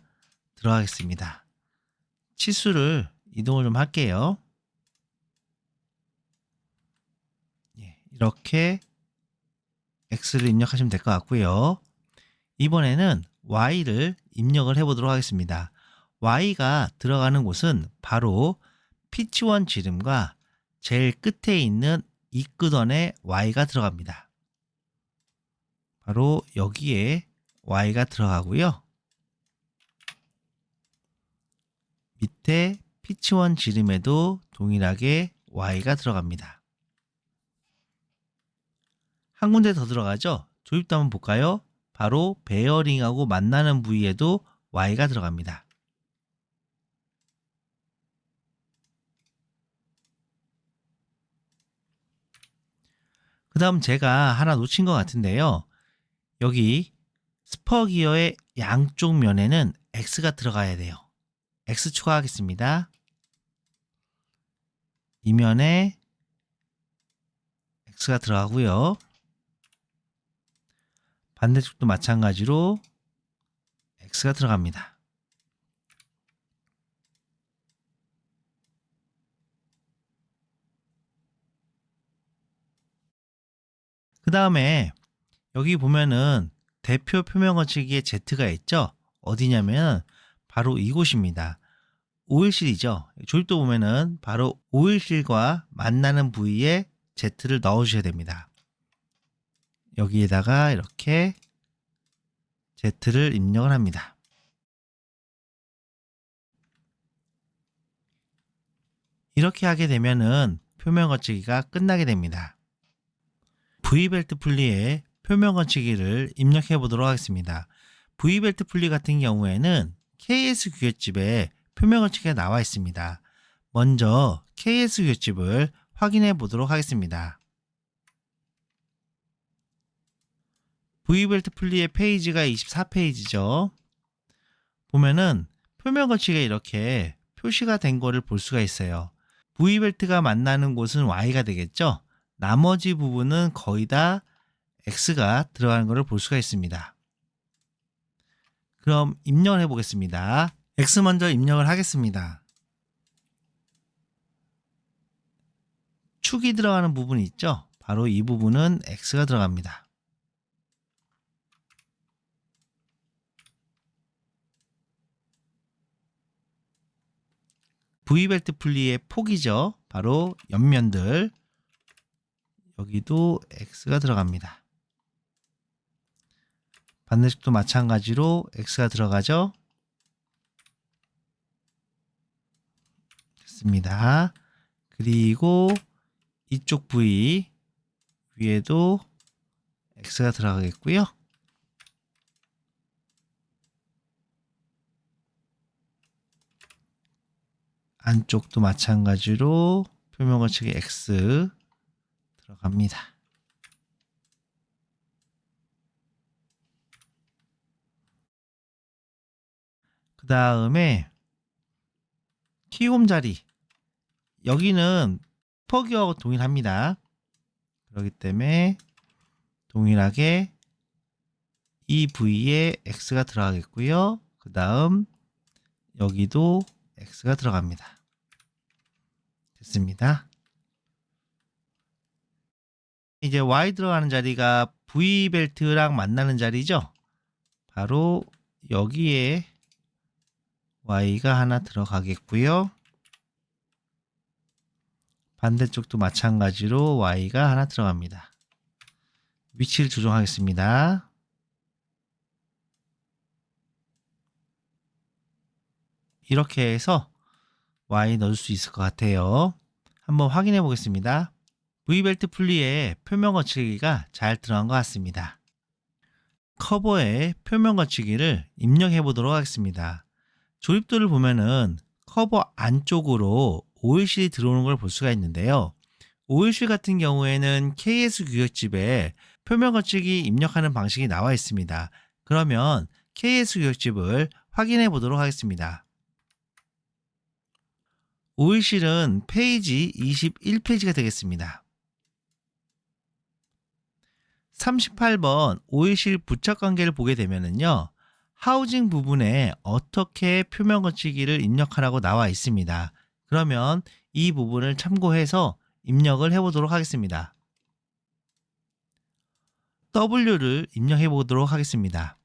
들어가겠습니다. 치수를 이동을 좀 할게요. 이렇게 X를 입력하시면 될 것 같고요. 이번에는 Y를 입력을 해보도록 하겠습니다. Y가 들어가는 곳은 바로 피치원 지름과 제일 끝에 있는 이끄던에 Y가 들어갑니다. 바로 여기에 Y가 들어가고요. 밑에 피치원 지름에도 동일하게 Y가 들어갑니다. 한 군데 더 들어가죠? 조립도 한번 볼까요? 바로 베어링하고 만나는 부위에도 Y가 들어갑니다. 그 다음 제가 하나 놓친 것 같은데요. 여기 스퍼 기어의 양쪽 면에는 X가 들어가야 돼요. X 추가하겠습니다. 이 면에 X가 들어가고요. 반대쪽도 마찬가지로 X가 들어갑니다. 그 다음에 여기 보면은 대표 표면 거치기에 Z가 있죠? 어디냐면 바로 이곳입니다. 오일실이죠. 조립도 보면은 바로 오일실과 만나는 부위에 Z를 넣어 주셔야 됩니다. 여기에다가 이렇게 Z를 입력을 합니다. 이렇게 하게 되면은 표면 거치기가 끝나게 됩니다. V벨트 분리에 표면 거치기를 입력해 보도록 하겠습니다. V벨트 분리 같은 경우에는 KS 규격집에 표면 거치기가 나와 있습니다. 먼저 KS 규격집을 확인해 보도록 하겠습니다. V벨트 분리의 페이지가 24페이지죠. 보면은 표면 거치기가 이렇게 표시가 된 거를 볼 수가 있어요. V벨트가 만나는 곳은 Y가 되겠죠. 나머지 부분은 거의 다 X가 들어가는 것을 볼 수가 있습니다. 그럼 입력을 해보겠습니다. X 먼저 입력을 하겠습니다. 축이 들어가는 부분이 있죠. 바로 이 부분은 X가 들어갑니다. V벨트 분리의 폭이죠. 바로 옆면들. 여기도 X가 들어갑니다. 반대쪽도 마찬가지로 X가 들어가죠. 됐습니다. 그리고 이쪽 부위 위에도 X가 들어가겠고요. 안쪽도 마찬가지로 표면 거치기 X 들어갑니다. 그 다음에 키홈 자리, 여기는 슈퍼기어하고 동일합니다. 그렇기 때문에 동일하게 이 부위에 x가 들어가겠고요. 그 다음 여기도 x가 들어갑니다. 됐습니다. 이제 y 들어가는 자리가 v 벨트랑 만나는 자리죠. 바로 여기에 y가 하나 들어가겠고요. 반대쪽도 마찬가지로 y가 하나 들어갑니다. 위치를 조정하겠습니다. 이렇게 해서 y 넣을 수 있을 것 같아요. 한번 확인해 보겠습니다. V벨트 분리에 표면 거치기가 잘 들어간 것 같습니다. 커버에 표면 거치기를 입력해 보도록 하겠습니다. 조립도를 보면은 커버 안쪽으로 오일실이 들어오는 걸 볼 수가 있는데요. 오일실 같은 경우에는 KS 규격집에 표면 거치기 입력하는 방식이 나와 있습니다. 그러면 KS 규격집을 확인해 보도록 하겠습니다. 오일실은 페이지 21페이지가 되겠습니다. 38번 오일실 부착 관계를 보게 되면은요. 하우징 부분에 어떻게 표면 거치기를 입력하라고 나와 있습니다. 그러면 이 부분을 참고해서 입력을 해보도록 하겠습니다. W를 입력해 보도록 하겠습니다.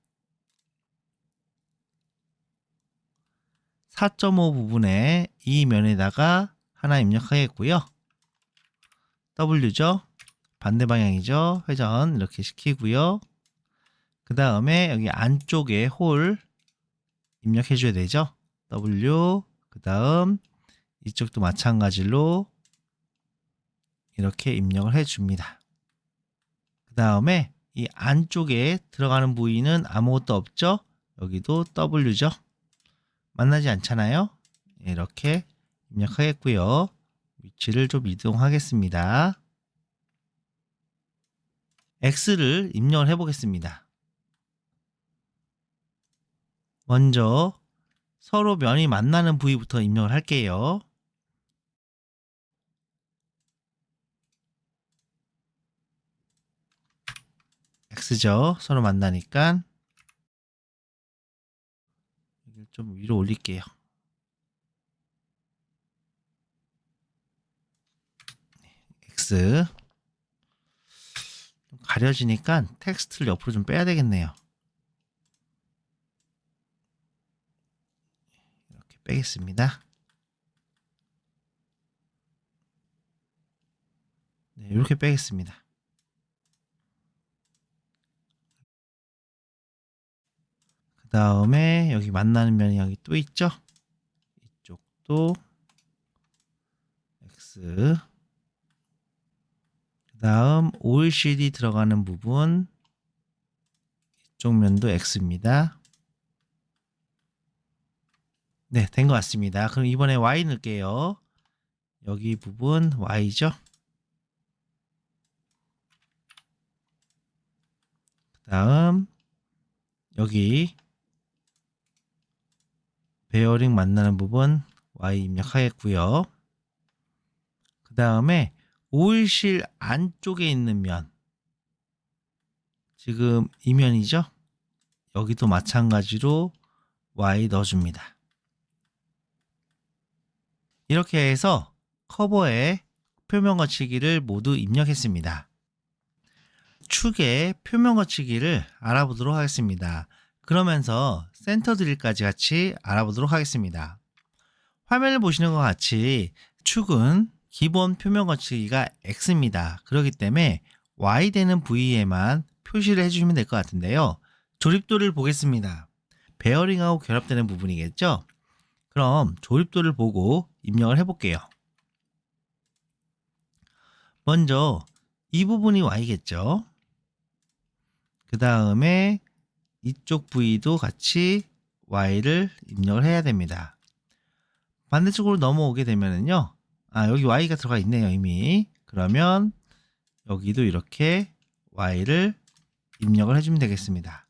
4.5 부분에 이 면에다가 하나 입력하겠고요. W죠. 반대 방향이죠. 회전 이렇게 시키고요. 그 다음에 여기 안쪽에 홀 입력해 줘야 되죠. W 그 다음 이쪽도 마찬가지로 이렇게 입력을 해 줍니다. 그 다음에 이 안쪽에 들어가는 부위는 아무것도 없죠. 여기도 W죠. 만나지 않잖아요. 이렇게 입력하겠고요. 위치를 좀 이동하겠습니다. X를 입력을 해 보겠습니다. 먼저 서로 면이 만나는 부위부터 입력을 할게요. X죠. 서로 만나니까 좀 위로 올릴게요. X 좀 가려지니까 텍스트를 옆으로 좀 빼야 되겠네요. 이렇게 빼겠습니다. 네, 이렇게 빼겠습니다. 그 다음에 여기 만나는 면이 여기 또 있죠? 이쪽도 X. 그 다음 OECD 들어가는 부분 이쪽 면도 X입니다. 네, 된 것 같습니다. 그럼 이번에 Y 넣을게요. 여기 부분 Y죠? 그 다음 여기 베어링 만나는 부분 Y 입력하겠고요. 그 다음에 오일실 안쪽에 있는 면, 지금 이 면이죠? 여기도 마찬가지로 Y 넣어줍니다. 이렇게 해서 커버에 표면 거치기를 모두 입력했습니다. 축의 표면 거치기를 알아보도록 하겠습니다. 그러면서 센터 드릴까지 같이 알아보도록 하겠습니다. 화면을 보시는 것 같이 축은 기본 표면 거치기가 X입니다. 그렇기 때문에 Y 되는 부위에만 표시를 해주시면 될 것 같은데요. 조립도를 보겠습니다. 베어링하고 결합되는 부분이겠죠? 그럼 조립도를 보고 입력을 해볼게요. 먼저 이 부분이 Y겠죠? 그 다음에 이쪽 부위도 같이 Y를 입력을 해야 됩니다. 반대쪽으로 넘어오게 되면은요. 여기 Y가 들어가 있네요, 이미. 그러면 여기도 이렇게 Y를 입력을 해주면 되겠습니다.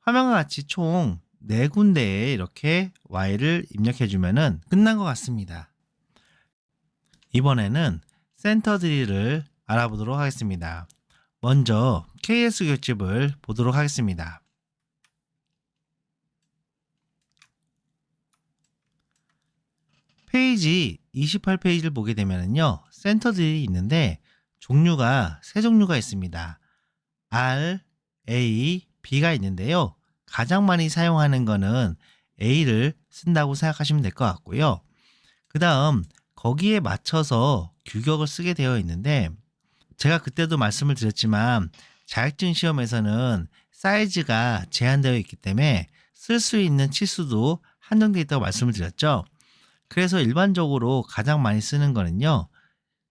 화면과 같이 총 4군데에 이렇게 Y를 입력해주면은 끝난 것 같습니다. 이번에는 센터 드릴을 알아보도록 하겠습니다. 먼저 KS 교집을 보도록 하겠습니다. 페이지 28페이지를 보게 되면요, 센터 드릴이 있는데 종류가 세 종류가 있습니다. R, A, B가 있는데요. 가장 많이 사용하는 거는 A를 쓴다고 생각하시면 될 것 같고요. 그 다음 거기에 맞춰서 규격을 쓰게 되어 있는데, 제가 그때도 말씀을 드렸지만 자격증 시험에서는 사이즈가 제한되어 있기 때문에 쓸 수 있는 치수도 한정되어 있다고 말씀을 드렸죠. 그래서 일반적으로 가장 많이 쓰는 거는요,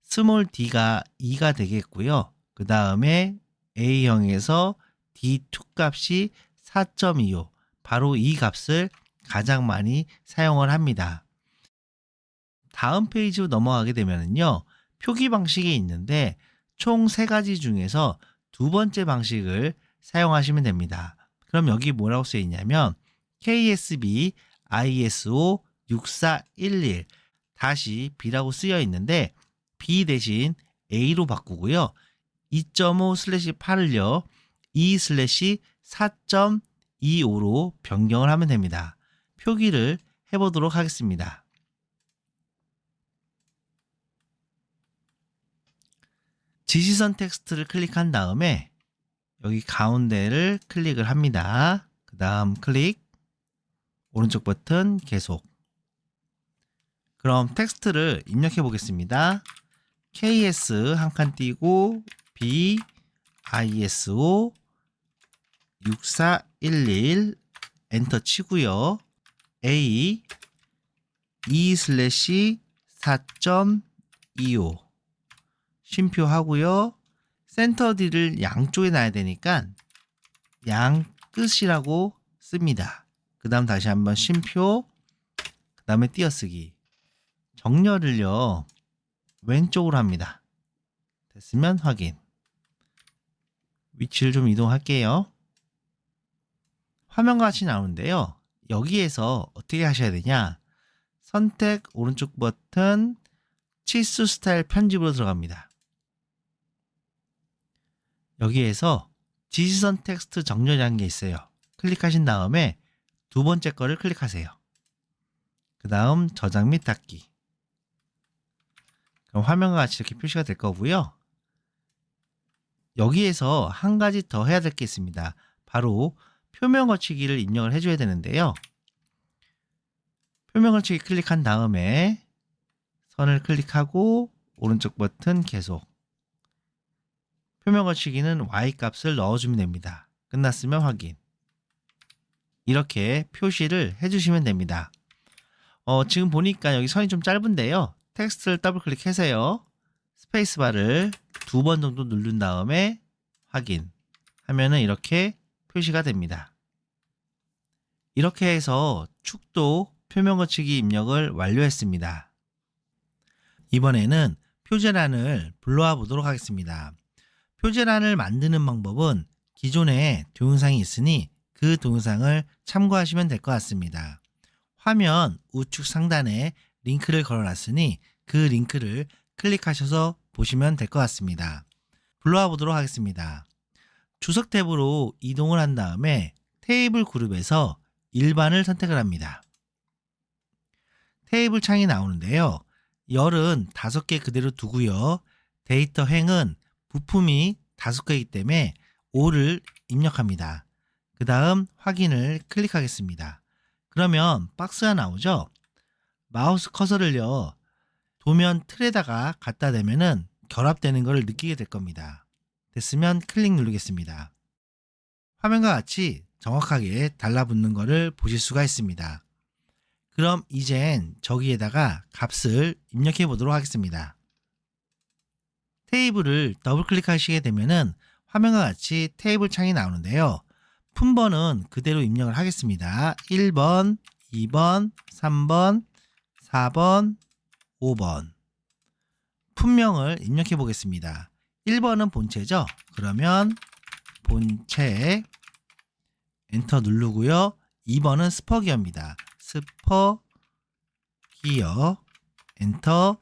스몰 d가 2가 되겠고요. 그 다음에 A형에서 D2 값이 4.25, 바로 이 값을 가장 많이 사용을 합니다. 다음 페이지로 넘어가게 되면요, 표기 방식이 있는데 총 3가지 중에서 두 번째 방식을 사용하시면 됩니다. 그럼 여기 뭐라고 쓰여 있냐면 KSB ISO 6411 다시 B라고 쓰여 있는데 B 대신 A로 바꾸고요. 2.5/8을요 2/4.25로 변경을 하면 됩니다. 표기를 해보도록 하겠습니다. 지시선 텍스트를 클릭한 다음에 여기 가운데를 클릭을 합니다. 그 다음 클릭, 오른쪽 버튼 계속. 그럼 텍스트를 입력해 보겠습니다. KS 한 칸 띄고 B ISO 6411 엔터 치고요. A 2/4.25 쉼표하고요. 센터 D를 양쪽에 놔야 되니까 양 끝이라고 씁니다. 그 다음 다시 한번 쉼표, 그 다음에 띄어쓰기. 정렬을요 왼쪽으로 합니다. 됐으면 확인. 위치를 좀 이동할게요. 화면과 같이 나오는데요, 여기에서 어떻게 하셔야 되냐, 선택 오른쪽 버튼 치수 스타일 편집으로 들어갑니다. 여기에서 지시선 텍스트 정렬이라는 게 있어요. 클릭하신 다음에 두 번째 거를 클릭하세요. 그 다음 저장 및 닫기. 그럼 화면과 같이 이렇게 표시가 될 거고요. 여기에서 한 가지 더 해야 될 게 있습니다. 바로 표면 거치기를 입력을 해줘야 되는데요. 표면 거치기 클릭한 다음에 선을 클릭하고 오른쪽 버튼 계속. 표면 거치기는 Y값을 넣어주면 됩니다. 끝났으면 확인. 이렇게 표시를 해주시면 됩니다. 지금 보니까 여기 선이 좀 짧은데요. 텍스트를 더블 클릭해서요. 스페이스바를 2번 정도 누른 다음에 확인 하면은 이렇게 표시가 됩니다. 이렇게 해서 축도 표면 거치기 입력을 완료했습니다. 이번에는 표제란을 불러와 보도록 하겠습니다. 표제란을 만드는 방법은 기존에 동영상이 있으니 그 동영상을 참고하시면 될 것 같습니다. 화면 우측 상단에 링크를 걸어놨으니 그 링크를 클릭하셔서 보시면 될 것 같습니다. 불러와 보도록 하겠습니다. 주석 탭으로 이동을 한 다음에 테이블 그룹에서 일반을 선택을 합니다. 테이블 창이 나오는데요. 열은 5개 그대로 두고요. 데이터 횡은 부품이 5개이기 때문에 5를 입력합니다. 그 다음 확인을 클릭하겠습니다. 그러면 박스가 나오죠. 마우스 커서를요 도면 틀에다가 갖다 대면은 결합되는 것을 느끼게 될 겁니다. 됐으면 클릭 누르겠습니다. 화면과 같이 정확하게 달라붙는 것을 보실 수가 있습니다. 그럼 이젠 저기에다가 값을 입력해 보도록 하겠습니다. 테이블을 더블 클릭하시게 되면은 화면과 같이 테이블 창이 나오는데요. 품번은 그대로 입력을 하겠습니다. 1번, 2번, 3번, 4번, 5번. 품명을 입력해 보겠습니다. 1번은 본체죠. 그러면 본체 엔터 누르고요. 2번은 스퍼기어입니다. 스퍼기어 엔터.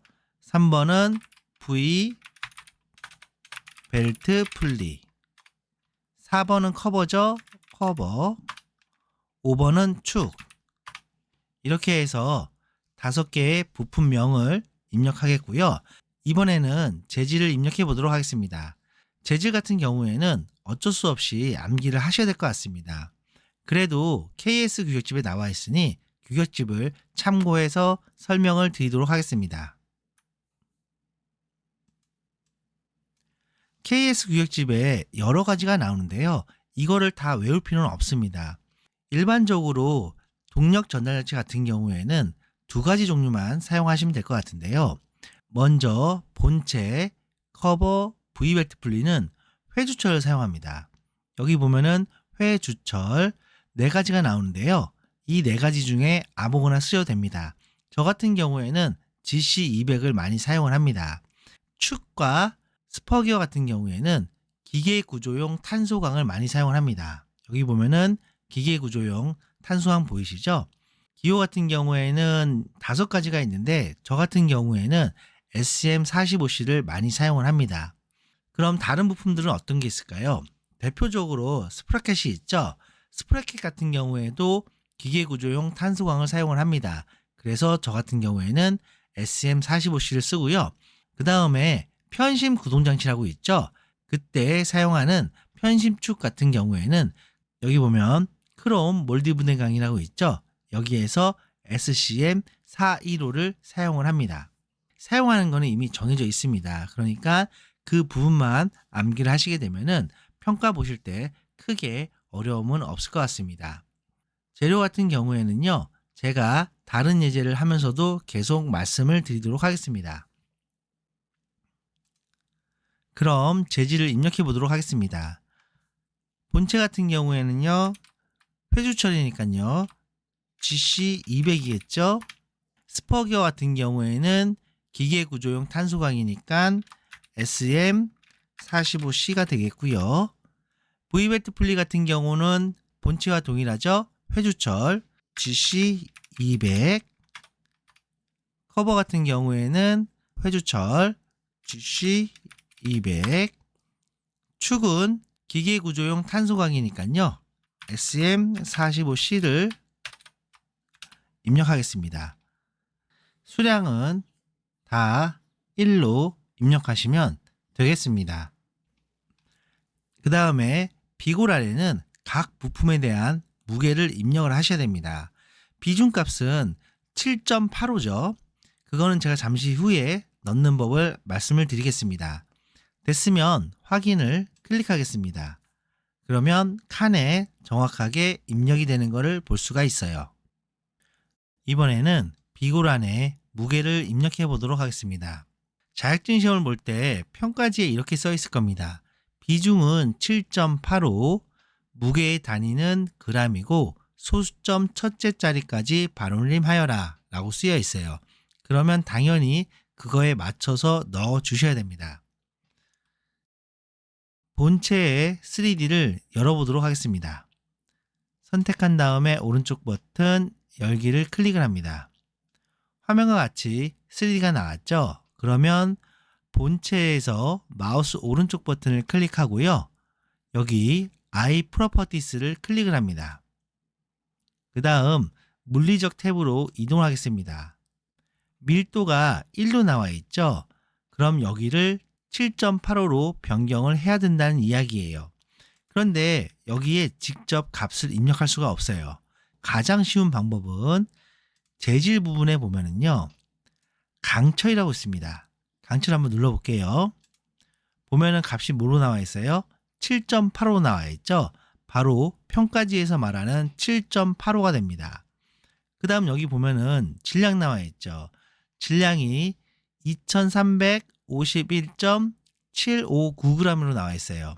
3번은 V 벨트 풀리. 4번은 커버죠. 커버. 5번은 축. 이렇게 해서 5개의 부품명을 입력하겠고요. 이번에는 재질을 입력해 보도록 하겠습니다. 재질 같은 경우에는 어쩔 수 없이 암기를 하셔야 될 것 같습니다. 그래도 KS 규격집에 나와 있으니 규격집을 참고해서 설명을 드리도록 하겠습니다. KS 규격집에 여러 가지가 나오는데요. 이거를 다 외울 필요는 없습니다. 일반적으로 동력 전달장치 같은 경우에는 2가지 종류만 사용하시면 될 것 같은데요. 먼저 본체, 커버, V벨트 풀리는 회주철을 사용합니다. 여기 보면은 회주철 4가지가 나오는데요. 이 4가지 중에 아무거나 쓰셔도 됩니다. 저 같은 경우에는 GC200을 많이 사용을 합니다. 축과 스퍼기어 같은 경우에는 기계 구조용 탄소광을 많이 사용을 합니다. 여기 보면은 기계 구조용 탄소광 보이시죠? 기호 같은 경우에는 5가지가 있는데 저 같은 경우에는 SM45C를 많이 사용을 합니다. 그럼 다른 부품들은 어떤 게 있을까요? 대표적으로 스프라켓이 있죠? 스프라켓 같은 경우에도 기계 구조용 탄소광을 사용을 합니다. 그래서 저 같은 경우에는 SM45C를 쓰고요. 그 다음에 편심 구동장치라고 있죠? 그때 사용하는 편심축 같은 경우에는 여기 보면 크롬 몰디브덴강이라고 있죠? 여기에서 SCM415를 사용을 합니다. 사용하는 거는 이미 정해져 있습니다. 그러니까 그 부분만 암기를 하시게 되면은 평가 보실 때 크게 어려움은 없을 것 같습니다. 재료 같은 경우에는요, 제가 다른 예제를 하면서도 계속 말씀을 드리도록 하겠습니다. 그럼 재질을 입력해 보도록 하겠습니다. 본체 같은 경우에는요, 회주철이니까요, GC200이겠죠? 스퍼기어 같은 경우에는 기계 구조용 탄소광이니까 SM45C가 되겠고요. V벨트 풀리 같은 경우는 본체와 동일하죠? 회주철 GC200. 커버 같은 경우에는 회주철 GC200. 축은 기계 구조용 탄소광이니까요. SM45C를 입력하겠습니다. 수량은 다 1로 입력하시면 되겠습니다. 그 다음에 비골 아래는 각 부품에 대한 무게를 입력을 하셔야 됩니다. 비중값은 7.85죠. 그거는 제가 잠시 후에 넣는 법을 말씀을 드리겠습니다. 됐으면 확인을 클릭하겠습니다. 그러면 칸에 정확하게 입력이 되는 것을 볼 수가 있어요. 이번에는 비골 안에 무게를 입력해 보도록 하겠습니다. 자격증 시험을 볼 때 평가지에 이렇게 써 있을 겁니다. 비중은 7.85, 무게의 단위는 g이고 소수점 첫째 자리까지 발올림하여라 라고 쓰여 있어요. 그러면 당연히 그거에 맞춰서 넣어 주셔야 됩니다. 본체의 3D를 열어보도록 하겠습니다. 선택한 다음에 오른쪽 버튼 열기를 클릭을 합니다. 화면과 같이 3D가 나왔죠? 그러면 본체에서 마우스 오른쪽 버튼을 클릭하고요. 여기 I Properties를 클릭을 합니다. 그 다음 물리적 탭으로 이동하겠습니다. 밀도가 1로 나와 있죠? 그럼 여기를 7.85로 변경을 해야 된다는 이야기예요. 그런데 여기에 직접 값을 입력할 수가 없어요. 가장 쉬운 방법은 재질 부분에 보면은요, 강철이라고 있습니다. 강철 한번 눌러볼게요. 보면은 값이 뭐로 나와 있어요? 7.85로 나와 있죠? 바로 평가지에서 말하는 7.85가 됩니다. 그 다음 여기 보면은 질량 나와 있죠? 질량이 2351.759g으로 나와 있어요.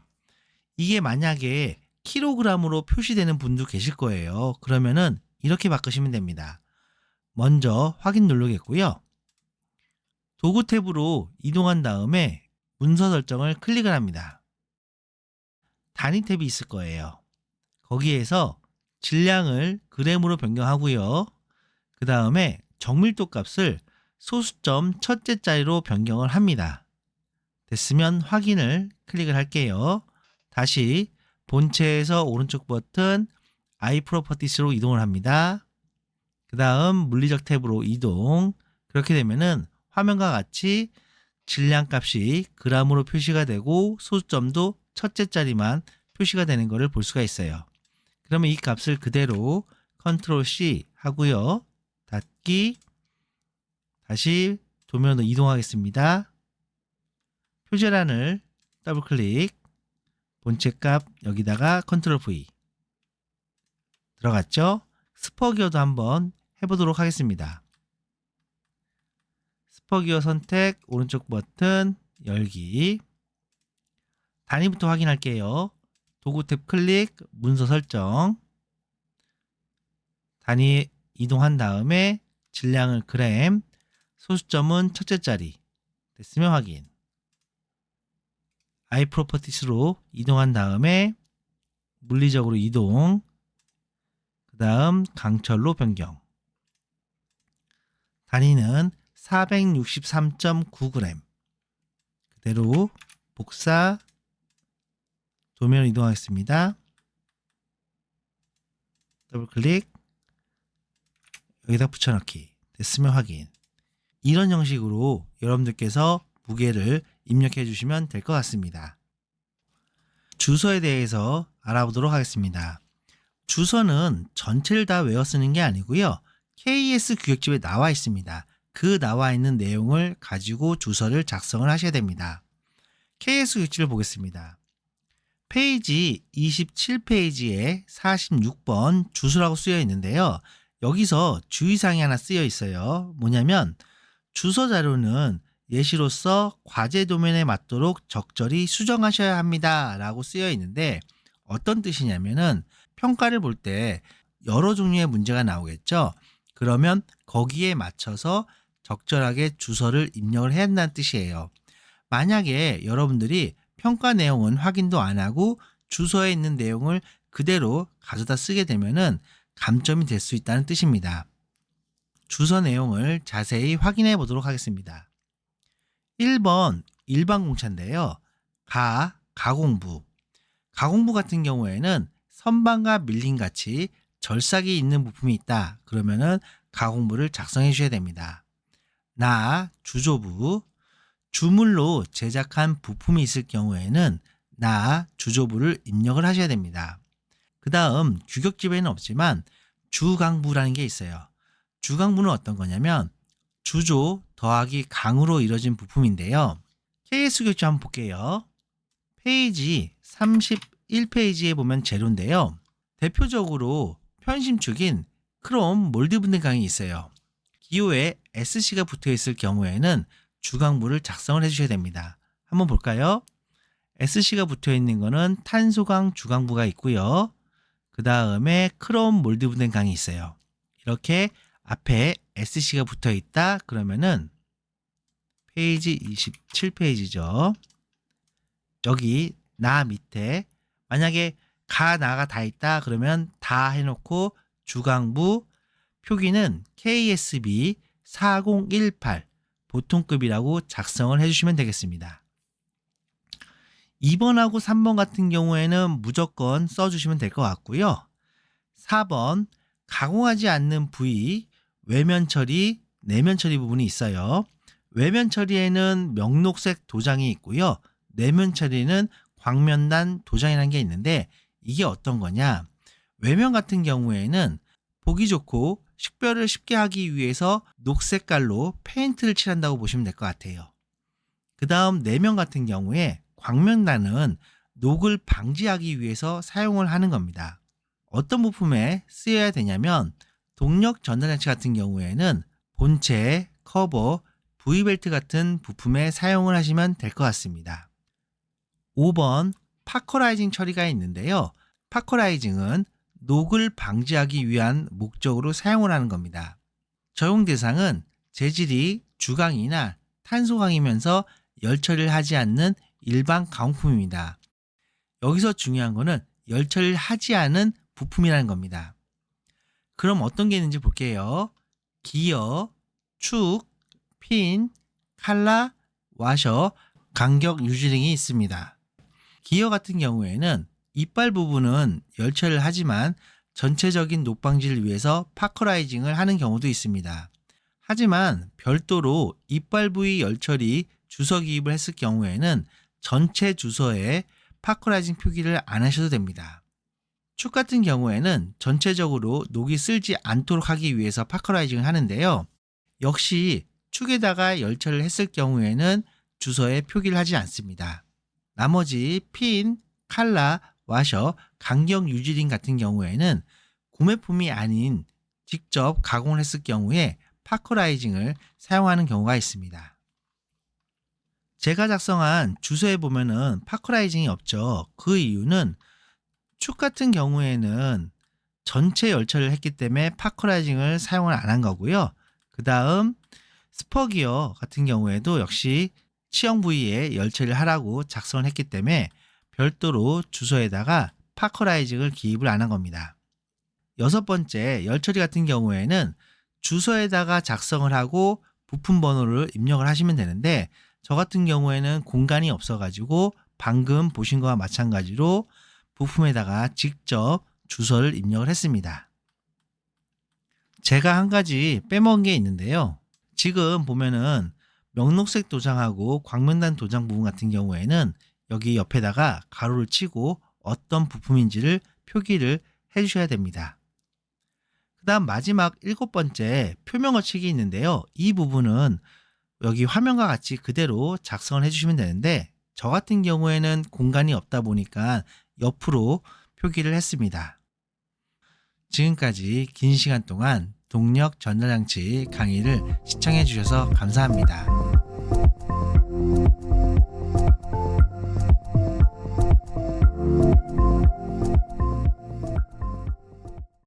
이게 만약에 킬로그램으로 표시되는 분도 계실 거예요. 그러면은 이렇게 바꾸시면 됩니다. 먼저 확인 누르겠고요. 도구 탭으로 이동한 다음에 문서 설정을 클릭을 합니다. 단위 탭이 있을 거예요. 거기에서 질량을 g으로 변경하고요. 그 다음에 정밀도 값을 소수점 첫째 자리로 변경을 합니다. 됐으면 확인을 클릭을 할게요. 다시 본체에서 오른쪽 버튼 iProperties로 이동을 합니다. 그 다음 물리적 탭으로 이동. 그렇게 되면은 화면과 같이 질량 값이 g으로 표시가 되고 소수점도 첫째 자리만 표시가 되는 것을 볼 수가 있어요. 그러면 이 값을 그대로 Ctrl C 하고요. 닫기. 다시 도면으로 이동하겠습니다. 표제란을 더블 클릭. 본체 값 여기다가 Ctrl V. 들어갔죠? 스퍼기어도 한번 해보도록 하겠습니다. 스퍼기어 선택, 오른쪽 버튼, 열기. 단위부터 확인할게요. 도구 탭 클릭, 문서 설정. 단위 이동한 다음에 질량을 그램, 소수점은 첫째 자리. 됐으면 확인. iProperties로 이동한 다음에 물리적으로 이동. 그 다음 강철로 변경. 단위는 463.9g. 그대로 복사. 도면 이동하겠습니다. 더블 클릭. 여기다 붙여넣기. 됐으면 확인. 이런 형식으로 여러분들께서 무게를 입력해 주시면 될 것 같습니다. 주소에 대해서 알아보도록 하겠습니다. 주소는 전체를 다 외워 쓰는 게 아니고요. KS 규격집에 나와 있습니다. 그 나와 있는 내용을 가지고 주소를 작성을 하셔야 됩니다. KS 규격집을 보겠습니다. 페이지 27페이지에 46번 주소라고 쓰여 있는데요. 여기서 주의사항이 하나 쓰여 있어요. 뭐냐면 주소 자료는 예시로서 과제 도면에 맞도록 적절히 수정하셔야 합니다 라고 쓰여 있는데 어떤 뜻이냐면은 평가를 볼 때 여러 종류의 문제가 나오겠죠. 그러면 거기에 맞춰서 적절하게 주소를 입력을 해야 한다는 뜻이에요. 만약에 여러분들이 평가 내용은 확인도 안 하고 주소에 있는 내용을 그대로 가져다 쓰게 되면은 감점이 될 수 있다는 뜻입니다. 주소 내용을 자세히 확인해 보도록 하겠습니다. 1번 일반 공차인데요. 가공부. 가공부 같은 경우에는 선반과 밀림 같이 절삭이 있는 부품이 있다. 그러면은 가공부를 작성해 주셔야 됩니다. 주조부. 주물로 제작한 부품이 있을 경우에는 주조부를 입력을 하셔야 됩니다. 그 다음 규격집에는 없지만 주강부라는 게 있어요. 주강부는 어떤 거냐면 주조 더하기 강으로 이루어진 부품인데요. KS 규격집 한번 볼게요. 페이지 31페이지에 보면 재료인데요. 대표적으로 편심축인 크롬 몰드 분해 강이 있어요. 기호에 SC가 붙어 있을 경우에는 주강부를 작성을 해주셔야 됩니다. 한번 볼까요? SC가 붙어 있는 거는 탄소강 주강부가 있고요. 그 다음에 크롬 몰드 분해 강이 있어요. 이렇게 앞에 SC가 붙어 있다 그러면은 페이지 27페이지죠. 여기 밑에 만약에 나가 다 있다 그러면 다 해놓고 주강부 표기는 KSB 4018 보통급이라고 작성을 해주시면 되겠습니다. 2번하고 3번 같은 경우에는 무조건 써주시면 될 것 같고요. 4번 가공하지 않는 부위 외면 처리, 내면 처리 부분이 있어요. 외면 처리에는 명록색 도장이 있고요. 내면 처리는 광면단 도장이라는 게 있는데 이게 어떤 거냐? 외면 같은 경우에는 보기 좋고 식별을 쉽게 하기 위해서 녹색깔로 페인트를 칠한다고 보시면 될 것 같아요. 그 다음 내면 같은 경우에 광면단은 녹을 방지하기 위해서 사용을 하는 겁니다. 어떤 부품에 쓰여야 되냐면 동력 전달장치 같은 경우에는 본체, 커버, V벨트 같은 부품에 사용을 하시면 될 것 같습니다. 5번 파커라이징 처리가 있는데요. 파커라이징은 녹을 방지하기 위한 목적으로 사용을 하는 겁니다. 적용 대상은 재질이 주강이나 탄소강이면서 열 처리를 하지 않는 일반 가공품입니다. 여기서 중요한 거는 열 처리를 하지 않은 부품이라는 겁니다. 그럼 어떤 게 있는지 볼게요. 기어, 축, 핀, 칼라, 와셔, 간격 유지등이 있습니다. 기어 같은 경우에는 이빨 부분은 열처리를 하지만 전체적인 녹방지를 위해서 파커라이징을 하는 경우도 있습니다. 하지만 별도로 이빨 부위 열처리 주서 기입을 했을 경우에는 전체 주서에 파커라이징 표기를 안 하셔도 됩니다. 축 같은 경우에는 전체적으로 녹이 쓸지 않도록 하기 위해서 파커라이징을 하는데요. 역시 축에다가 열처리를 했을 경우에는 주서에 표기를 하지 않습니다. 나머지 핀, 칼라, 와셔, 간격 유지링 같은 경우에는 구매품이 아닌 직접 가공을 했을 경우에 파커라이징을 사용하는 경우가 있습니다. 제가 작성한 주서에 보면은 파커라이징이 없죠. 그 이유는 축 같은 경우에는 전체 열처리를 했기 때문에 파커라이징을 사용을 안 한 거고요. 그 다음 스퍼기어 같은 경우에도 역시 치형 부위에 열처리를 하라고 작성을 했기 때문에 별도로 주서에다가 파커라이징을 기입을 안 한 겁니다. 여섯 번째, 열처리 같은 경우에는 주서에다가 작성을 하고 부품 번호를 입력을 하시면 되는데 저 같은 경우에는 공간이 없어가지고 방금 보신 거와 마찬가지로 부품에다가 직접 주소를 입력을 했습니다. 제가 한 가지 빼먹은 게 있는데요. 지금 보면은 명록색 도장하고 광명단 도장 부분 같은 경우에는 여기 옆에다가 가로를 치고 어떤 부품인지를 표기를 해주셔야 됩니다. 그 다음 마지막 일곱 번째 표면 거치기 있는데요. 이 부분은 여기 화면과 같이 그대로 작성을 해주시면 되는데 저 같은 경우에는 공간이 없다 보니까 옆으로 표기를 했습니다. 지금까지 긴 시간 동안 동력 전자장치 강의를 시청해 주셔서 감사합니다.